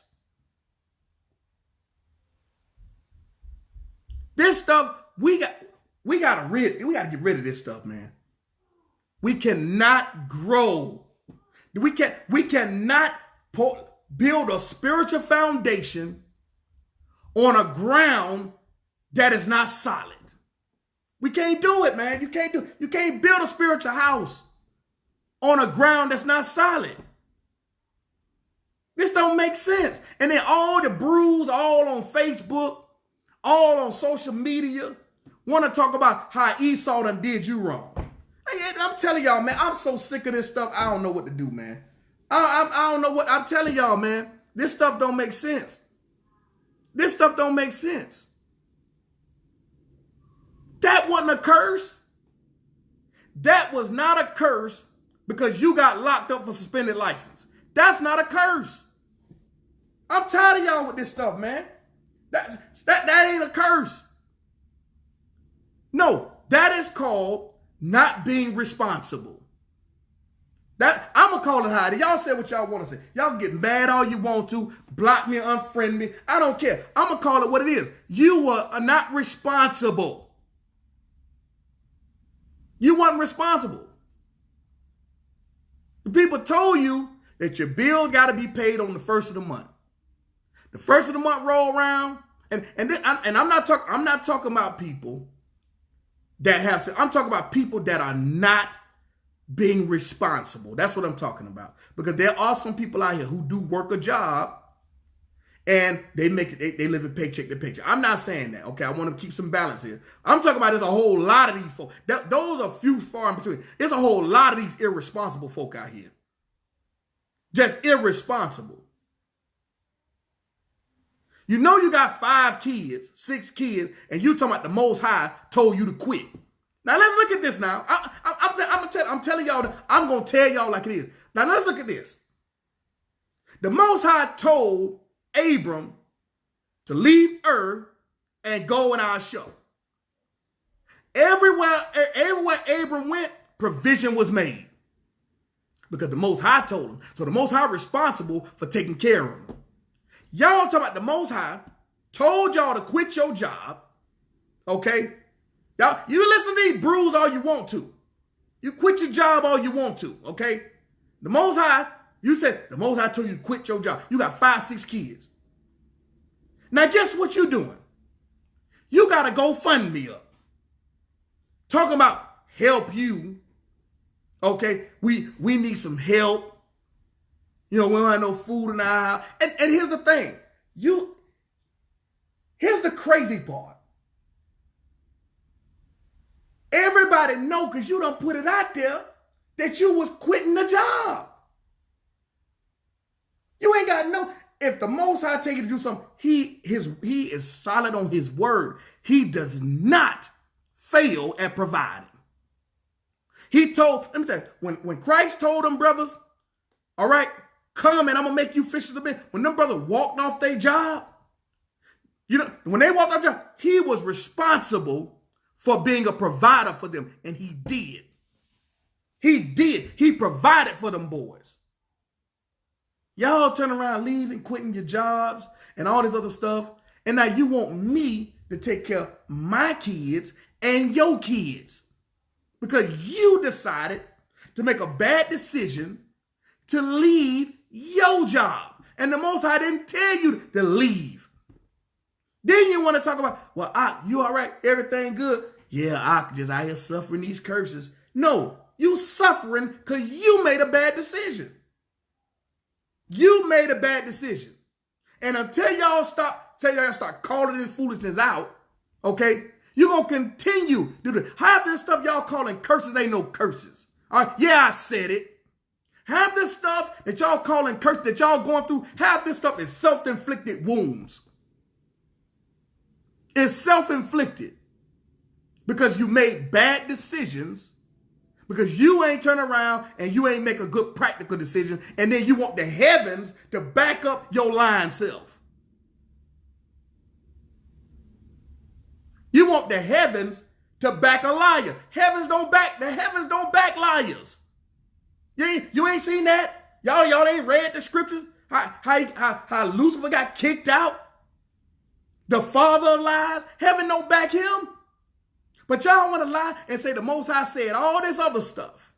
This stuff, we got to get rid of this stuff, man. We cannot grow. We cannot build a spiritual foundation on a ground that is not solid. We can't do it, man. You can't build a spiritual house on a ground that's not solid. This don't make sense. And then all the brews, all on Facebook, all on social media, want to talk about how Esau done did you wrong. I'm telling y'all, man, I'm so sick of this stuff. I don't know what to do, man. I don't know what I'm telling y'all, man. This stuff don't make sense. This stuff don't make sense. That wasn't a curse. That was not a curse because you got locked up for suspended license. That's not a curse. I'm tired of y'all with this stuff, man. That ain't a curse. No, that is called not being responsible. I'm going to call it how it is. Y'all say what y'all want to say. Y'all can get mad all you want to, block me, unfriend me. I don't care. I'm going to call it what it is. You were not responsible. You weren't responsible. The people told you that your bill got to be paid on the first of the month. The first of the month roll around, and I'm not talking about people that have to. I'm talking about people that are not being responsible. That's what I'm talking about. Because there are some people out here who do work a job and they make it, they live in paycheck to paycheck. I'm not saying that, okay? I want to keep some balance here. I'm talking about there's a whole lot of these folks. Those are few far in between. There's a whole lot of these irresponsible folk out here. Just irresponsible. You know you got 5 kids, 6 kids, and you talking about the Most High told you to quit. Now let's look at this now. I'm telling y'all, I'm going to tell y'all like it is. Now let's look at this. The Most High told Abram to leave Ur and go in our show. Everywhere Abram went, provision was made. Because the Most High told him. So the Most High responsible for taking care of him. Y'all talking about the Most High told y'all to quit your job. Okay? Y'all, you listen to these brews all you want to. You quit your job all you want to. Okay? The Most High, you said the Most High told you to quit your job. You got 5, 6 kids. Now guess what you're doing? You got to go fund me up. Talking about help you. Okay? We need some help. You know, we don't have no food in our house. And here's the thing. Here's the crazy part. Everybody know because you done put it out there that you was quitting the job. You ain't got no. If the Most High tell you to do something, he is solid on his word. He does not fail at providing. He told, let me tell you, when Christ told them brothers, all right, come and I'm going to make you fishers of men. When them brothers walked off their job, you know, when they walked off their job, he was responsible for being a provider for them. And he did. He did. He provided for them boys. Y'all turn around, leaving, quitting your jobs and all this other stuff. And now you want me to take care of my kids and your kids because you decided to make a bad decision to leave your job. And the Most High didn't tell you to leave. Then you want to talk about, well, you all right? Everything good? Yeah, I just out here suffering these curses. No, you suffering because you made a bad decision. You made a bad decision. And until y'all start calling this foolishness out, okay, you're going to continue to do this. Half of this stuff y'all calling curses ain't no curses. All right, yeah, I said it. Half this stuff that y'all calling curses that y'all going through, half this stuff is self-inflicted wounds. It's self-inflicted because you made bad decisions, because you ain't turn around and you ain't make a good practical decision, and then you want the heavens to back up your lying self. You want the heavens to back a liar. The heavens don't back liars. You ain't seen that? Y'all ain't read the scriptures? How Lucifer got kicked out? The father of lies? Heaven don't back him. But y'all want to lie and say the Most High said all this other stuff.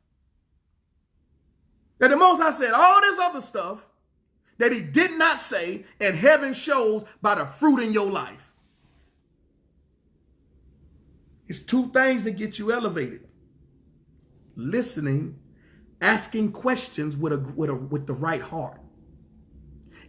That the Most High said all this other stuff that he did not say, and heaven shows by the fruit in your life. It's two things that get you elevated. Listening, asking questions with the right heart.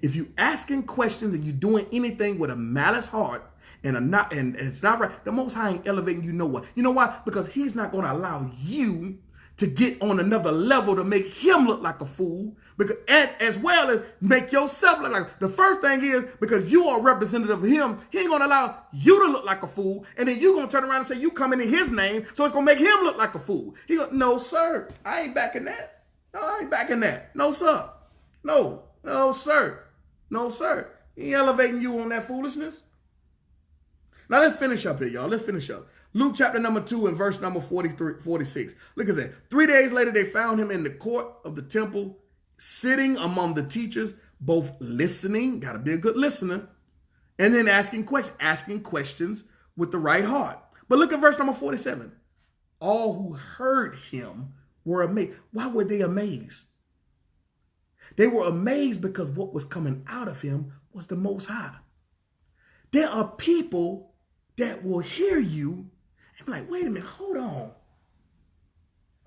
If you asking questions and you doing anything with a malice heart and it's not right, the Most High ain't elevating you nowhere. You know why? Because he's not going to allow you to get on another level to make him look like a fool, because as well as make yourself look like. The first thing is, because you are a representative of him, he ain't going to allow you to look like a fool, and then you're going to turn around and say you coming in his name, so it's going to make him look like a fool. He goes, no, sir, I ain't backing that. No, I ain't backing that. No, sir. No, sir. No, sir. He ain't elevating you on that foolishness. Now let's finish up here, y'all. Let's finish up. Luke chapter number 2 and verse number 46. Look at that. 3 days later, they found him in the court of the temple, sitting among the teachers, both listening, got to be a good listener, and then asking questions with the right heart. But look at verse number 47. All who heard him were amazed. Why were they amazed? They were amazed because what was coming out of him was the Most High. There are people that will hear you and be like, wait a minute, hold on.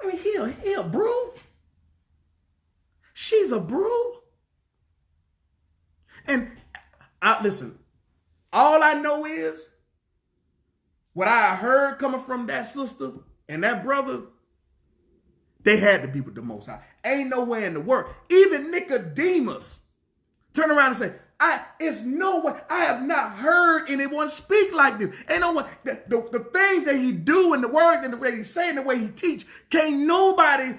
I mean, he a brew? She's a brew? And listen, all I know is what I heard coming from that sister and that brother, they had to be with the Most High. Ain't nowhere in the world. Even Nicodemus turn around and say, it's no way. I have not heard anyone speak like this. Ain't no one. The things that he do and the word and the way he say and the way he teach, can't nobody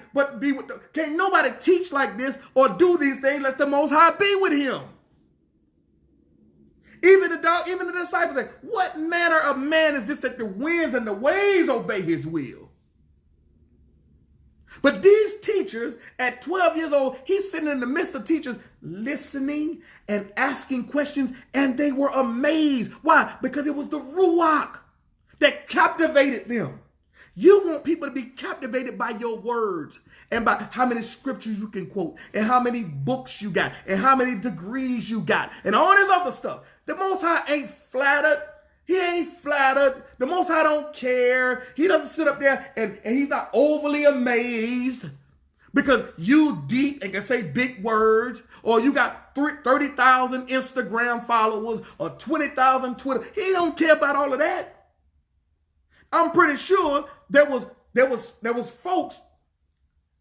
teach like this or do these things unless the Most High be with him. Even the disciples say, what manner of man is this that the winds and the waves obey his will? But these teachers at 12 years old, he's sitting in the midst of teachers listening and asking questions, and they were amazed. Why? Because it was the Ruach that captivated them. You want people to be captivated by your words and by how many scriptures you can quote and how many books you got and how many degrees you got and all this other stuff. The Most High ain't flattered. He ain't flattered. The Most High don't care. He doesn't sit up there and he's not overly amazed because you deep and can say big words, or you got 30,000 Instagram followers or 20,000 Twitter. He don't care about all of that. I'm pretty sure there was folks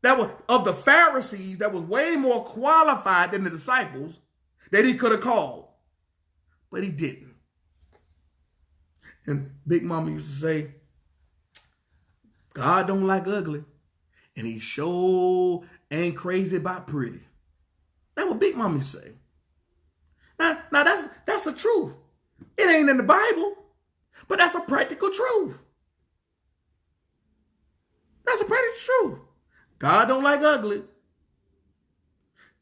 that were of the Pharisees that was way more qualified than the disciples that he could have called, but he didn't. And Big Mama used to say, God don't like ugly, and he sure ain't crazy about pretty. That's what Big Mama used to say. Now that's the truth. It ain't in the Bible, but that's a practical truth. That's a practical truth. God don't like ugly.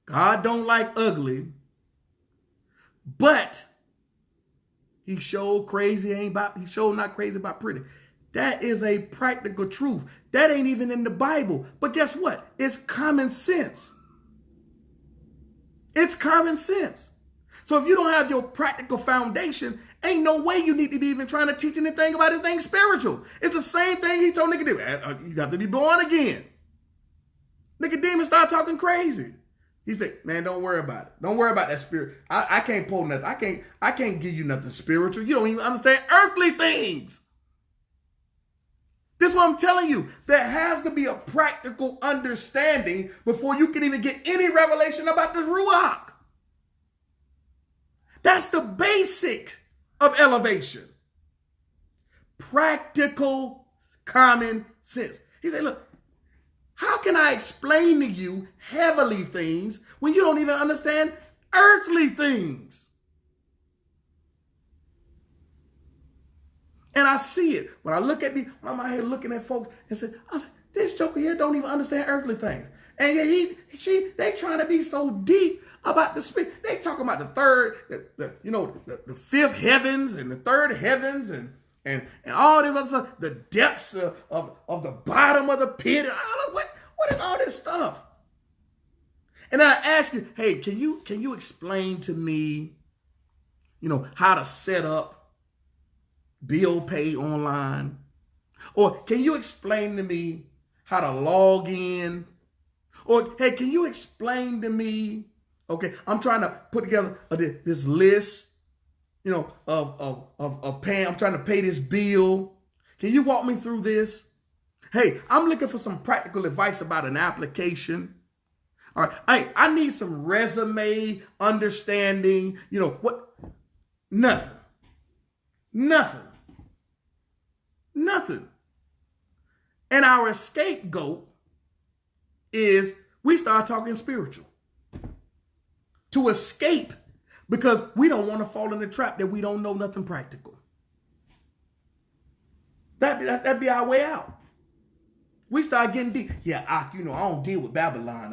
God don't like ugly, but He showed crazy ain't about, he showed not crazy about pretty. That is a practical truth. That ain't even in the Bible. But guess what? It's common sense. It's common sense. So if you don't have your practical foundation, ain't no way you need to be even trying to teach anything about anything spiritual. It's the same thing he told Nicodemus. You got to be born again. Nicodemus started talking crazy. He said, man, don't worry about it. Don't worry about that spirit. I can't pull nothing. I can't give you nothing spiritual. You don't even understand earthly things. This is what I'm telling you. There has to be a practical understanding before you can even get any revelation about this Ruach. That's the basic of elevation. Practical common sense. He said, look, how can I explain to you heavenly things when you don't even understand earthly things? And I see it. When I look at me, when I'm out here looking at folks and say, this joker here don't even understand earthly things. And yet they trying to be so deep about the spirit. They talking about the third, the fifth heavens and the third heavens and all this other stuff, the depths of the bottom of the pit. What is all this stuff? And then I ask you, hey, can you explain to me, how to set up bill pay online? Or can you explain to me how to log in? Or, hey, can you explain to me, okay, I'm trying to put together this list, of paying, I'm trying to pay this bill. Can you walk me through this? Hey, I'm looking for some practical advice about an application. All right, hey, I need some resume understanding, what? Nothing. And our scapegoat is we start talking spiritual to escape because we don't want to fall in the trap that we don't know nothing practical. That'd be our way out. We start getting deep. Yeah, I don't deal with Babylon.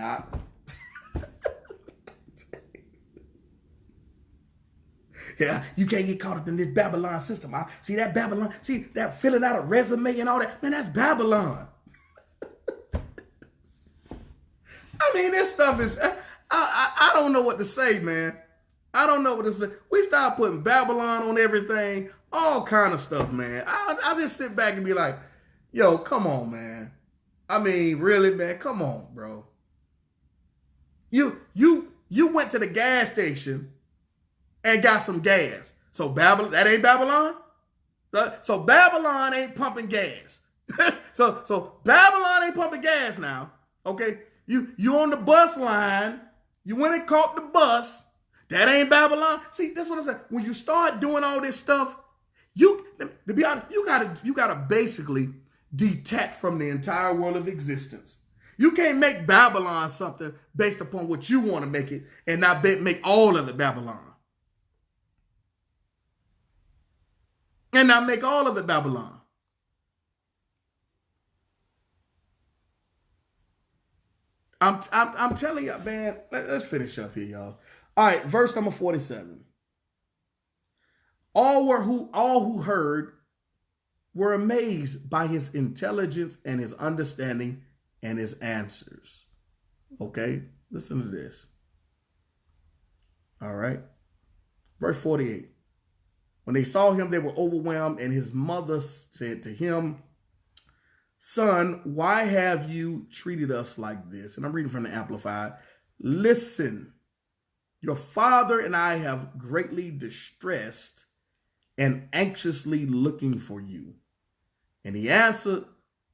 Yeah, you can't get caught up in this Babylon system. See that Babylon? See that filling out a resume and all that? Man, that's Babylon. I mean, this stuff is, I don't know what to say, man. I don't know what to say. We start putting Babylon on everything, all kind of stuff, man. I just sit back and be like, yo, come on, man. I mean, really, man, come on, bro. You went to the gas station and got some gas. So Babylon, that ain't Babylon? So Babylon ain't pumping gas. so Babylon ain't pumping gas now. Okay? You on the bus line. You went and caught the bus. That ain't Babylon. See, that's what I'm saying. When you start doing all this stuff, to be honest, you gotta basically detach from the entire world of existence. You can't make Babylon something based upon what you want to make it and not make all of it Babylon. And not make all of it Babylon. I'm telling you, man, let's finish up here, y'all. All right, verse number 47. All who heard were amazed by his intelligence and his understanding and his answers. Okay, listen to this. All right, verse 48. When they saw him, they were overwhelmed, and his mother said to him, son, why have you treated us like this? And I'm reading from the Amplified. Listen, your father and I have greatly distressed and anxiously looking for you. And he answered,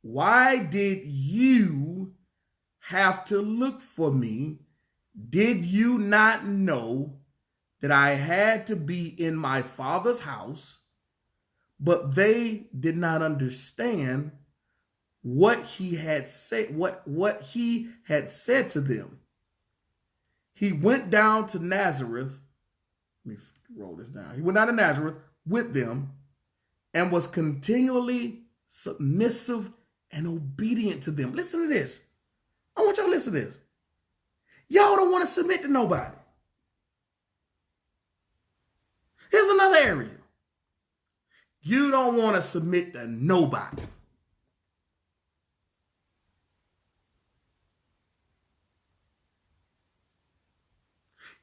why did you have to look for me? Did you not know that I had to be in my father's house? But they did not understand what he had said, what he had said to them. He went down to Nazareth. Let me roll this down. He went down to Nazareth with them and was continually submissive and obedient to them. Listen to this. I want y'all to listen to this. Y'all don't want to submit to nobody. Here's another area. You don't want to submit to nobody.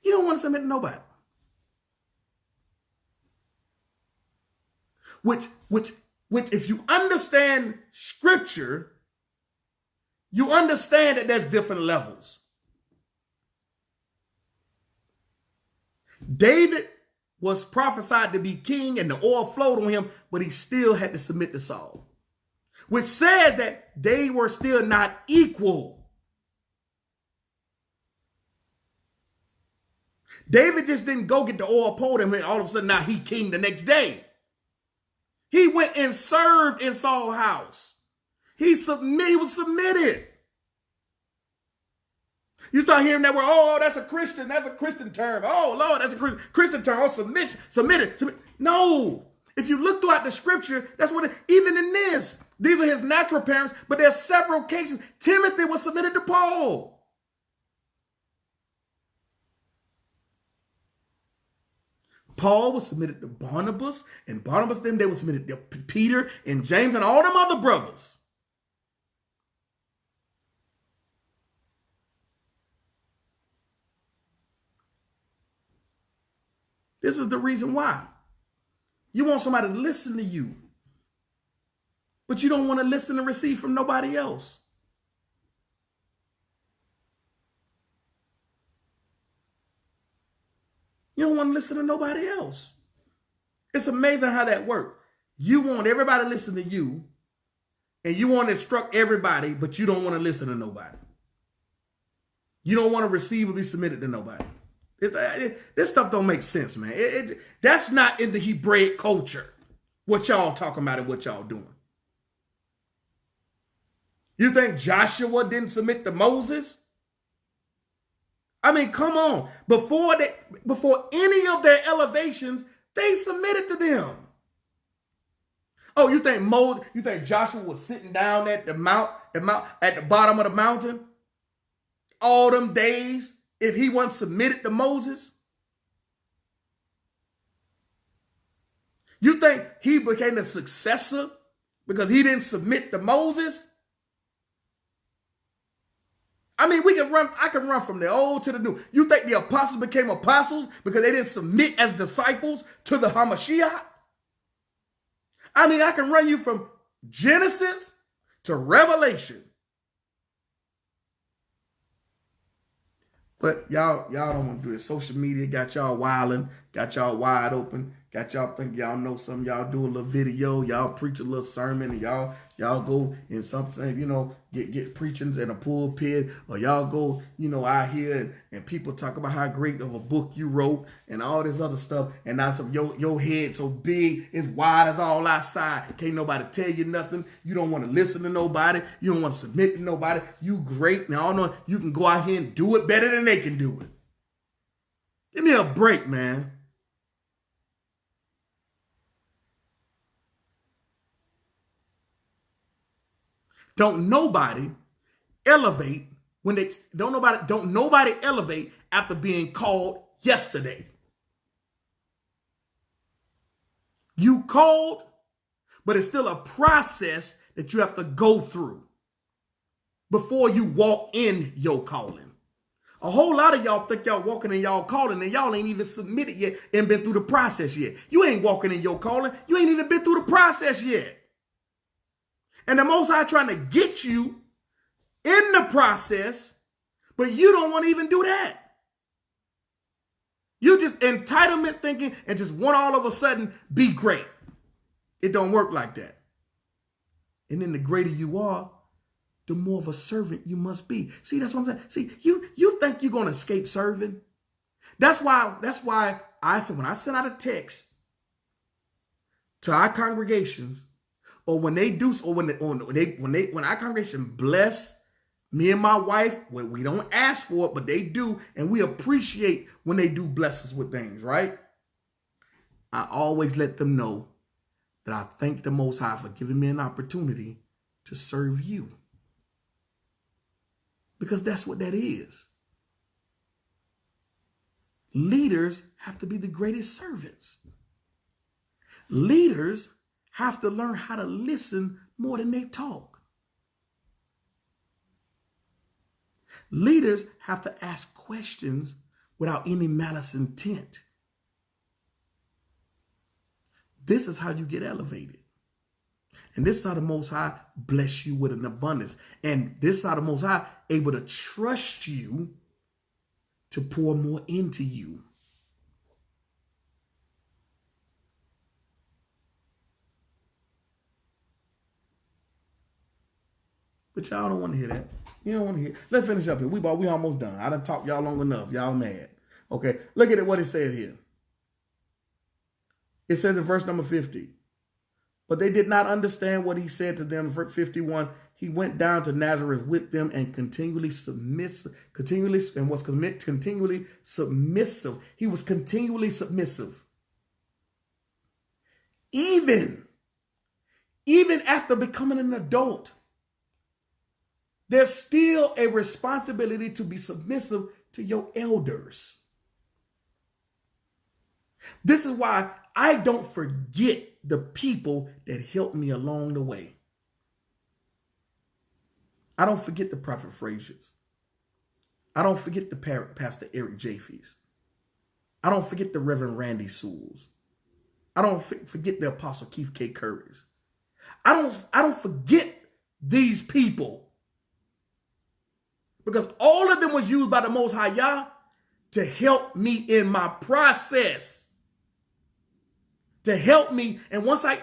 You don't want to submit to nobody. Which if you understand scripture, you understand that there's different levels. David was prophesied to be king and the oil flowed on him, but he still had to submit to Saul, which says that they were still not equal. David just didn't go get the oil poured him and all of a sudden now he king the next day. He went and served in Saul's house. He was submitted. You start hearing that word, oh, that's a Christian term. Oh, Lord, that's a Christian term. Oh, submitted. No. If you look throughout the scripture, that's what, even in this, these are his natural parents, but there's several cases. Timothy was submitted to Paul. Paul was submitted to Barnabas, and Barnabas, then they were submitted to Peter and James and all them other brothers. This is the reason why. You want somebody to listen to you, but you don't want to listen and receive from nobody else. You don't want to listen to nobody else. It's amazing how that works. You want everybody to listen to you, and you want to instruct everybody, but you don't want to listen to nobody. You don't want to receive or be submitted to nobody. This stuff don't make sense, man. That's not in the Hebraic culture, what y'all talking about and what y'all doing. You think Joshua didn't submit to Moses? I mean, come on. Before any of their elevations, they submitted to them. Oh, you think Joshua was sitting down at the bottom of the mountain all them days if he wasn't submitted to Moses? You think he became the successor because he didn't submit to Moses? I mean, I can run from the old to the new. You think the apostles became apostles because they didn't submit as disciples to the Hamashiach? I mean, I can run you from Genesis to Revelation. But y'all don't want to do this. Social media got y'all wilding, got y'all wide open, got y'all think y'all know something. Y'all do a little video, y'all preach a little sermon, and y'all go in something, get preachings in a pulpit, or y'all go, out here and people talk about how great of a book you wrote and all this other stuff, and now your head so big, it's wide as all outside. Can't nobody tell you nothing. You don't want to listen to nobody. You don't want to submit to nobody. You great. Now, I know you can go out here and do it better than they can do it. Give me a break, man. Don't nobody elevate don't nobody elevate after being called yesterday. You called, but it's still a process that you have to go through before you walk in your calling. A whole lot of y'all think y'all walking in y'all calling and y'all ain't even submitted yet and been through the process yet. You ain't walking in your calling. You ain't even been through the process yet. And the Most High trying to get you in the process, but you don't want to even do that. You just entitlement thinking and just want all of a sudden be great. It don't work like that. And then the greater you are, the more of a servant you must be. See, that's what I'm saying. See, you think you're going to escape serving? That's why I said when I send out a text to our congregations, or when they do, or when our congregation bless me and my wife, well, we don't ask for it, but they do, and we appreciate when they do bless us with things, right? I always let them know that I thank the Most High for giving me an opportunity to serve you. Because that's what that is. Leaders have to be the greatest servants. Leaders have to learn how to listen more than they talk. Leaders have to ask questions without any malice intent. This is how you get elevated. And this is how the Most High bless you with an abundance. And this is how the Most High able to trust you to pour more into you. But y'all don't want to hear that. You don't want to hear. Let's finish up here. We almost done. I done talked y'all long enough. Y'all mad. Okay. Look at it, what it said here. It says in verse number 50. But they did not understand what he said to them. Verse 51. He went down to Nazareth with them and continually submissive. He was continually submissive. Even after becoming an adult, there's still a responsibility to be submissive to your elders. This is why I don't forget the people that helped me along the way. I don't forget the Prophet Fraziers. I don't forget the Pastor Eric Jaffe's. I don't forget the Reverend Randy Sewells. I don't forget the Apostle Keith K. Curtis. I don't forget these people. Because all of them was used by the Most High Yah to help me in my process. To help me. And once I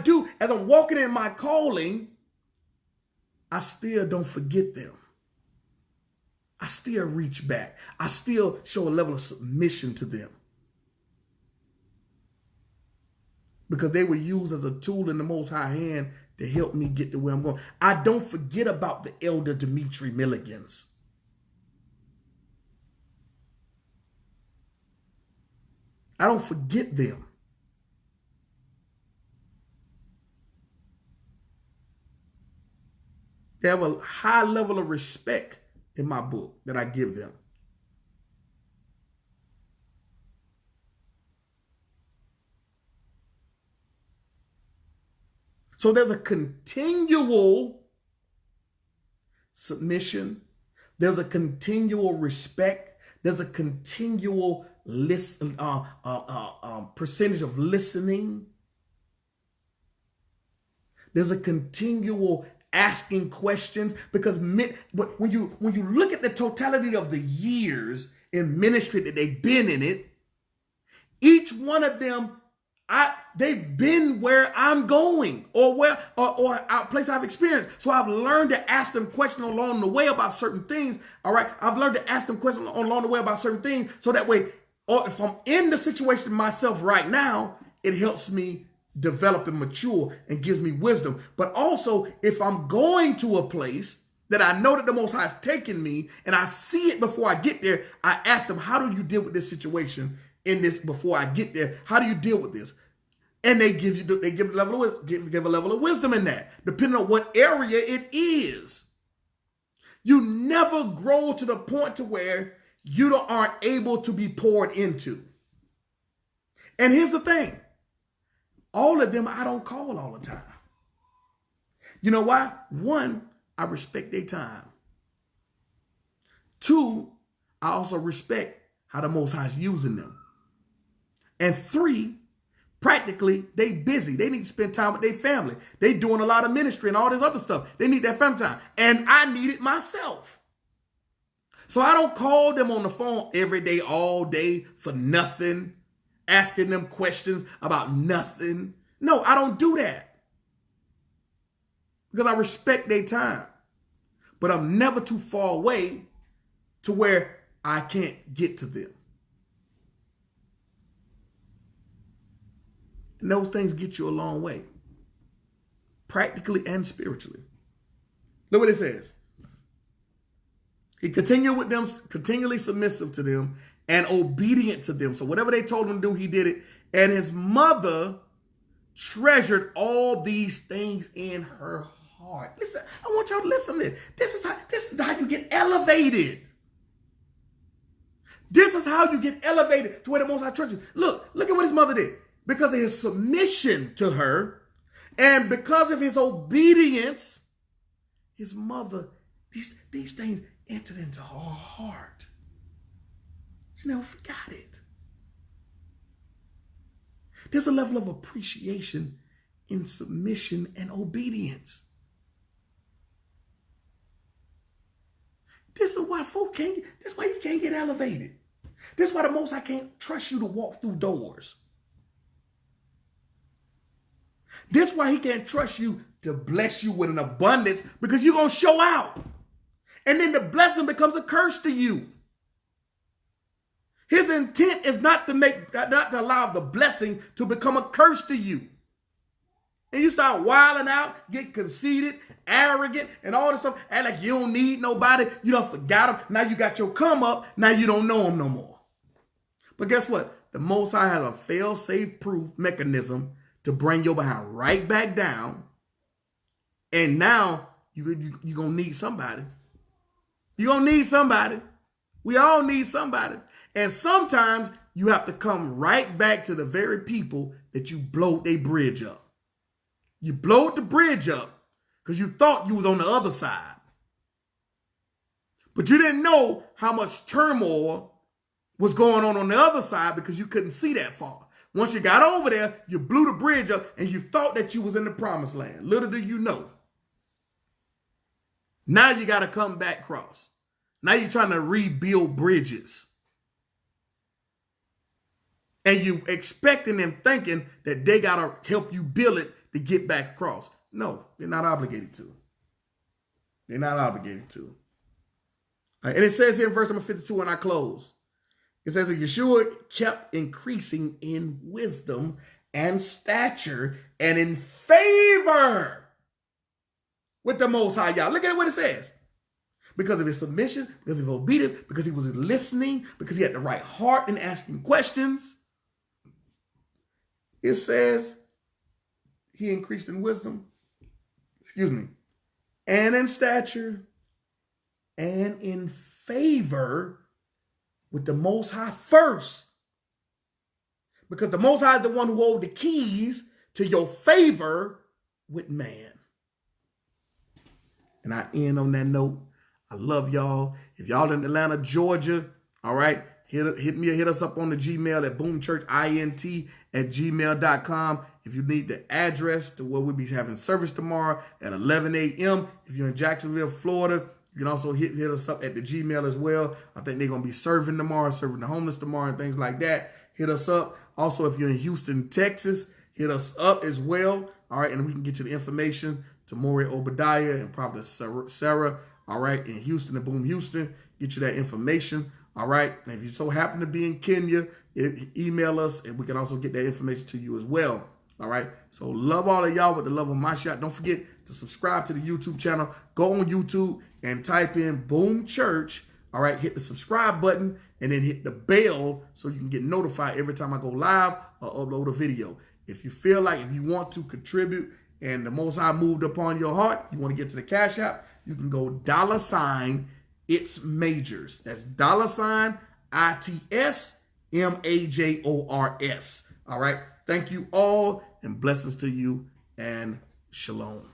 do, as I'm walking in my calling, I still don't forget them. I still reach back. I still show a level of submission to them. Because they were used as a tool in the Most High hand to help me get to where I'm going. I don't forget about the elder Dimitri Milligans. I don't forget them. They have a high level of respect in my book that I give them. So there's a continual submission. There's a continual respect. There's a continual percentage of listening. There's a continual asking questions, because when you look at the totality of the years in ministry that they've been in it, each one of them, they've been where I'm going or a place I've experienced. So I've learned to ask them questions along the way about certain things. All right. I've learned to ask them questions along the way about certain things. So that way, or if I'm in the situation myself right now, it helps me develop and mature and gives me wisdom. But also, if I'm going to a place that I know that the Most High is taking me and I see it before I get there, I ask them, how do you deal with this situation in this before I get there? How do you deal with this? And they give a level of wisdom in that, depending on what area it is. You never grow to the point to where you aren't able to be poured into. And here's the thing. All of them I don't call all the time. You know why? One, I respect their time. Two, I also respect how the Most High is using them. And three, practically, they busy. They need to spend time with their family. They doing a lot of ministry and all this other stuff. They need that family time. And I need it myself. So I don't call them on the phone every day, all day for nothing, asking them questions about nothing. No, I don't do that. Because I respect their time. But I'm never too far away to where I can't get to them. And those things get you a long way, practically and spiritually. Look what it says. He continued with them, continually submissive to them and obedient to them. So whatever they told him to do, he did it. And his mother treasured all these things in her heart. Listen, I want y'all to listen to this. This is how you get elevated. This is how you get elevated to where the Most High trusts you. Look at what his mother did. because of his submission to her, and because of his obedience, his mother, these things entered into her heart. She never forgot it. There's a level of appreciation in submission and obedience. This is why that's why you can't get elevated. This is why the Most High can't trust you to walk through doors. This is why he can't trust you to bless you with an abundance, because you're going to show out. And then the blessing becomes a curse to you. His intent is not to allow the blessing to become a curse to you. And you start wilding out, get conceited, arrogant, and all this stuff, act like you don't need nobody, you done forgot him, now you got your come up, now you don't know him no more. But guess what? The Most High has a fail-safe proof mechanism to bring your behind right back down. And now you're going to need somebody. You're going to need somebody. We all need somebody. And sometimes you have to come right back to the very people that you blowed their bridge up. You blowed the bridge up because you thought you was on the other side. But you didn't know how much turmoil was going on the other side because you couldn't see that far. Once you got over there, you blew the bridge up and you thought that you was in the promised land. Little do you know. Now you got to come back across. Now you're trying to rebuild bridges. And you expecting and thinking that they got to help you build it to get back across. No, they're not obligated to. They're not obligated to. Right, and it says here in verse number 52 when I close, it says that Yeshua kept increasing in wisdom and stature and in favor with the Most High Yah. Look at what it says. Because of his submission, because of his obedience, because he was listening, because he had the right heart in asking questions. It says he increased in wisdom, and in stature, and in favor with the Most High first. Because the Most High is the one who holds the keys to your favor with man. And I end on that note. I love y'all. If y'all in Atlanta, Georgia, all right, hit us up on the Gmail at boomchurchint@gmail.com. If you need the address to where we'll be having service tomorrow at 11 a.m. If you're in Jacksonville, Florida, you can also hit us up at the Gmail as well. I think they're going to be serving tomorrow, serving the homeless tomorrow and things like that. Hit us up. Also, if you're in Houston, Texas, hit us up as well. All right, and we can get you the information to Moreh Obadiah and Prophetess Sarah. All right, in Houston and Boom Houston, get you that information. All right, and if you so happen to be in Kenya, email us and we can also get that information to you as well. All right, so love all of y'all with the love of my shot. Don't forget to subscribe to the YouTube channel. Go on YouTube and type in Boom Church. All right, hit the subscribe button and then hit the bell so you can get notified every time I go live or upload a video. If you feel like if you want to contribute and the Most High moved upon your heart, you want to get to the Cashapp, you can go $ It's Majors. That's $ ITS M.A.J.O.R.S. All right. Thank you all and blessings to you and shalom.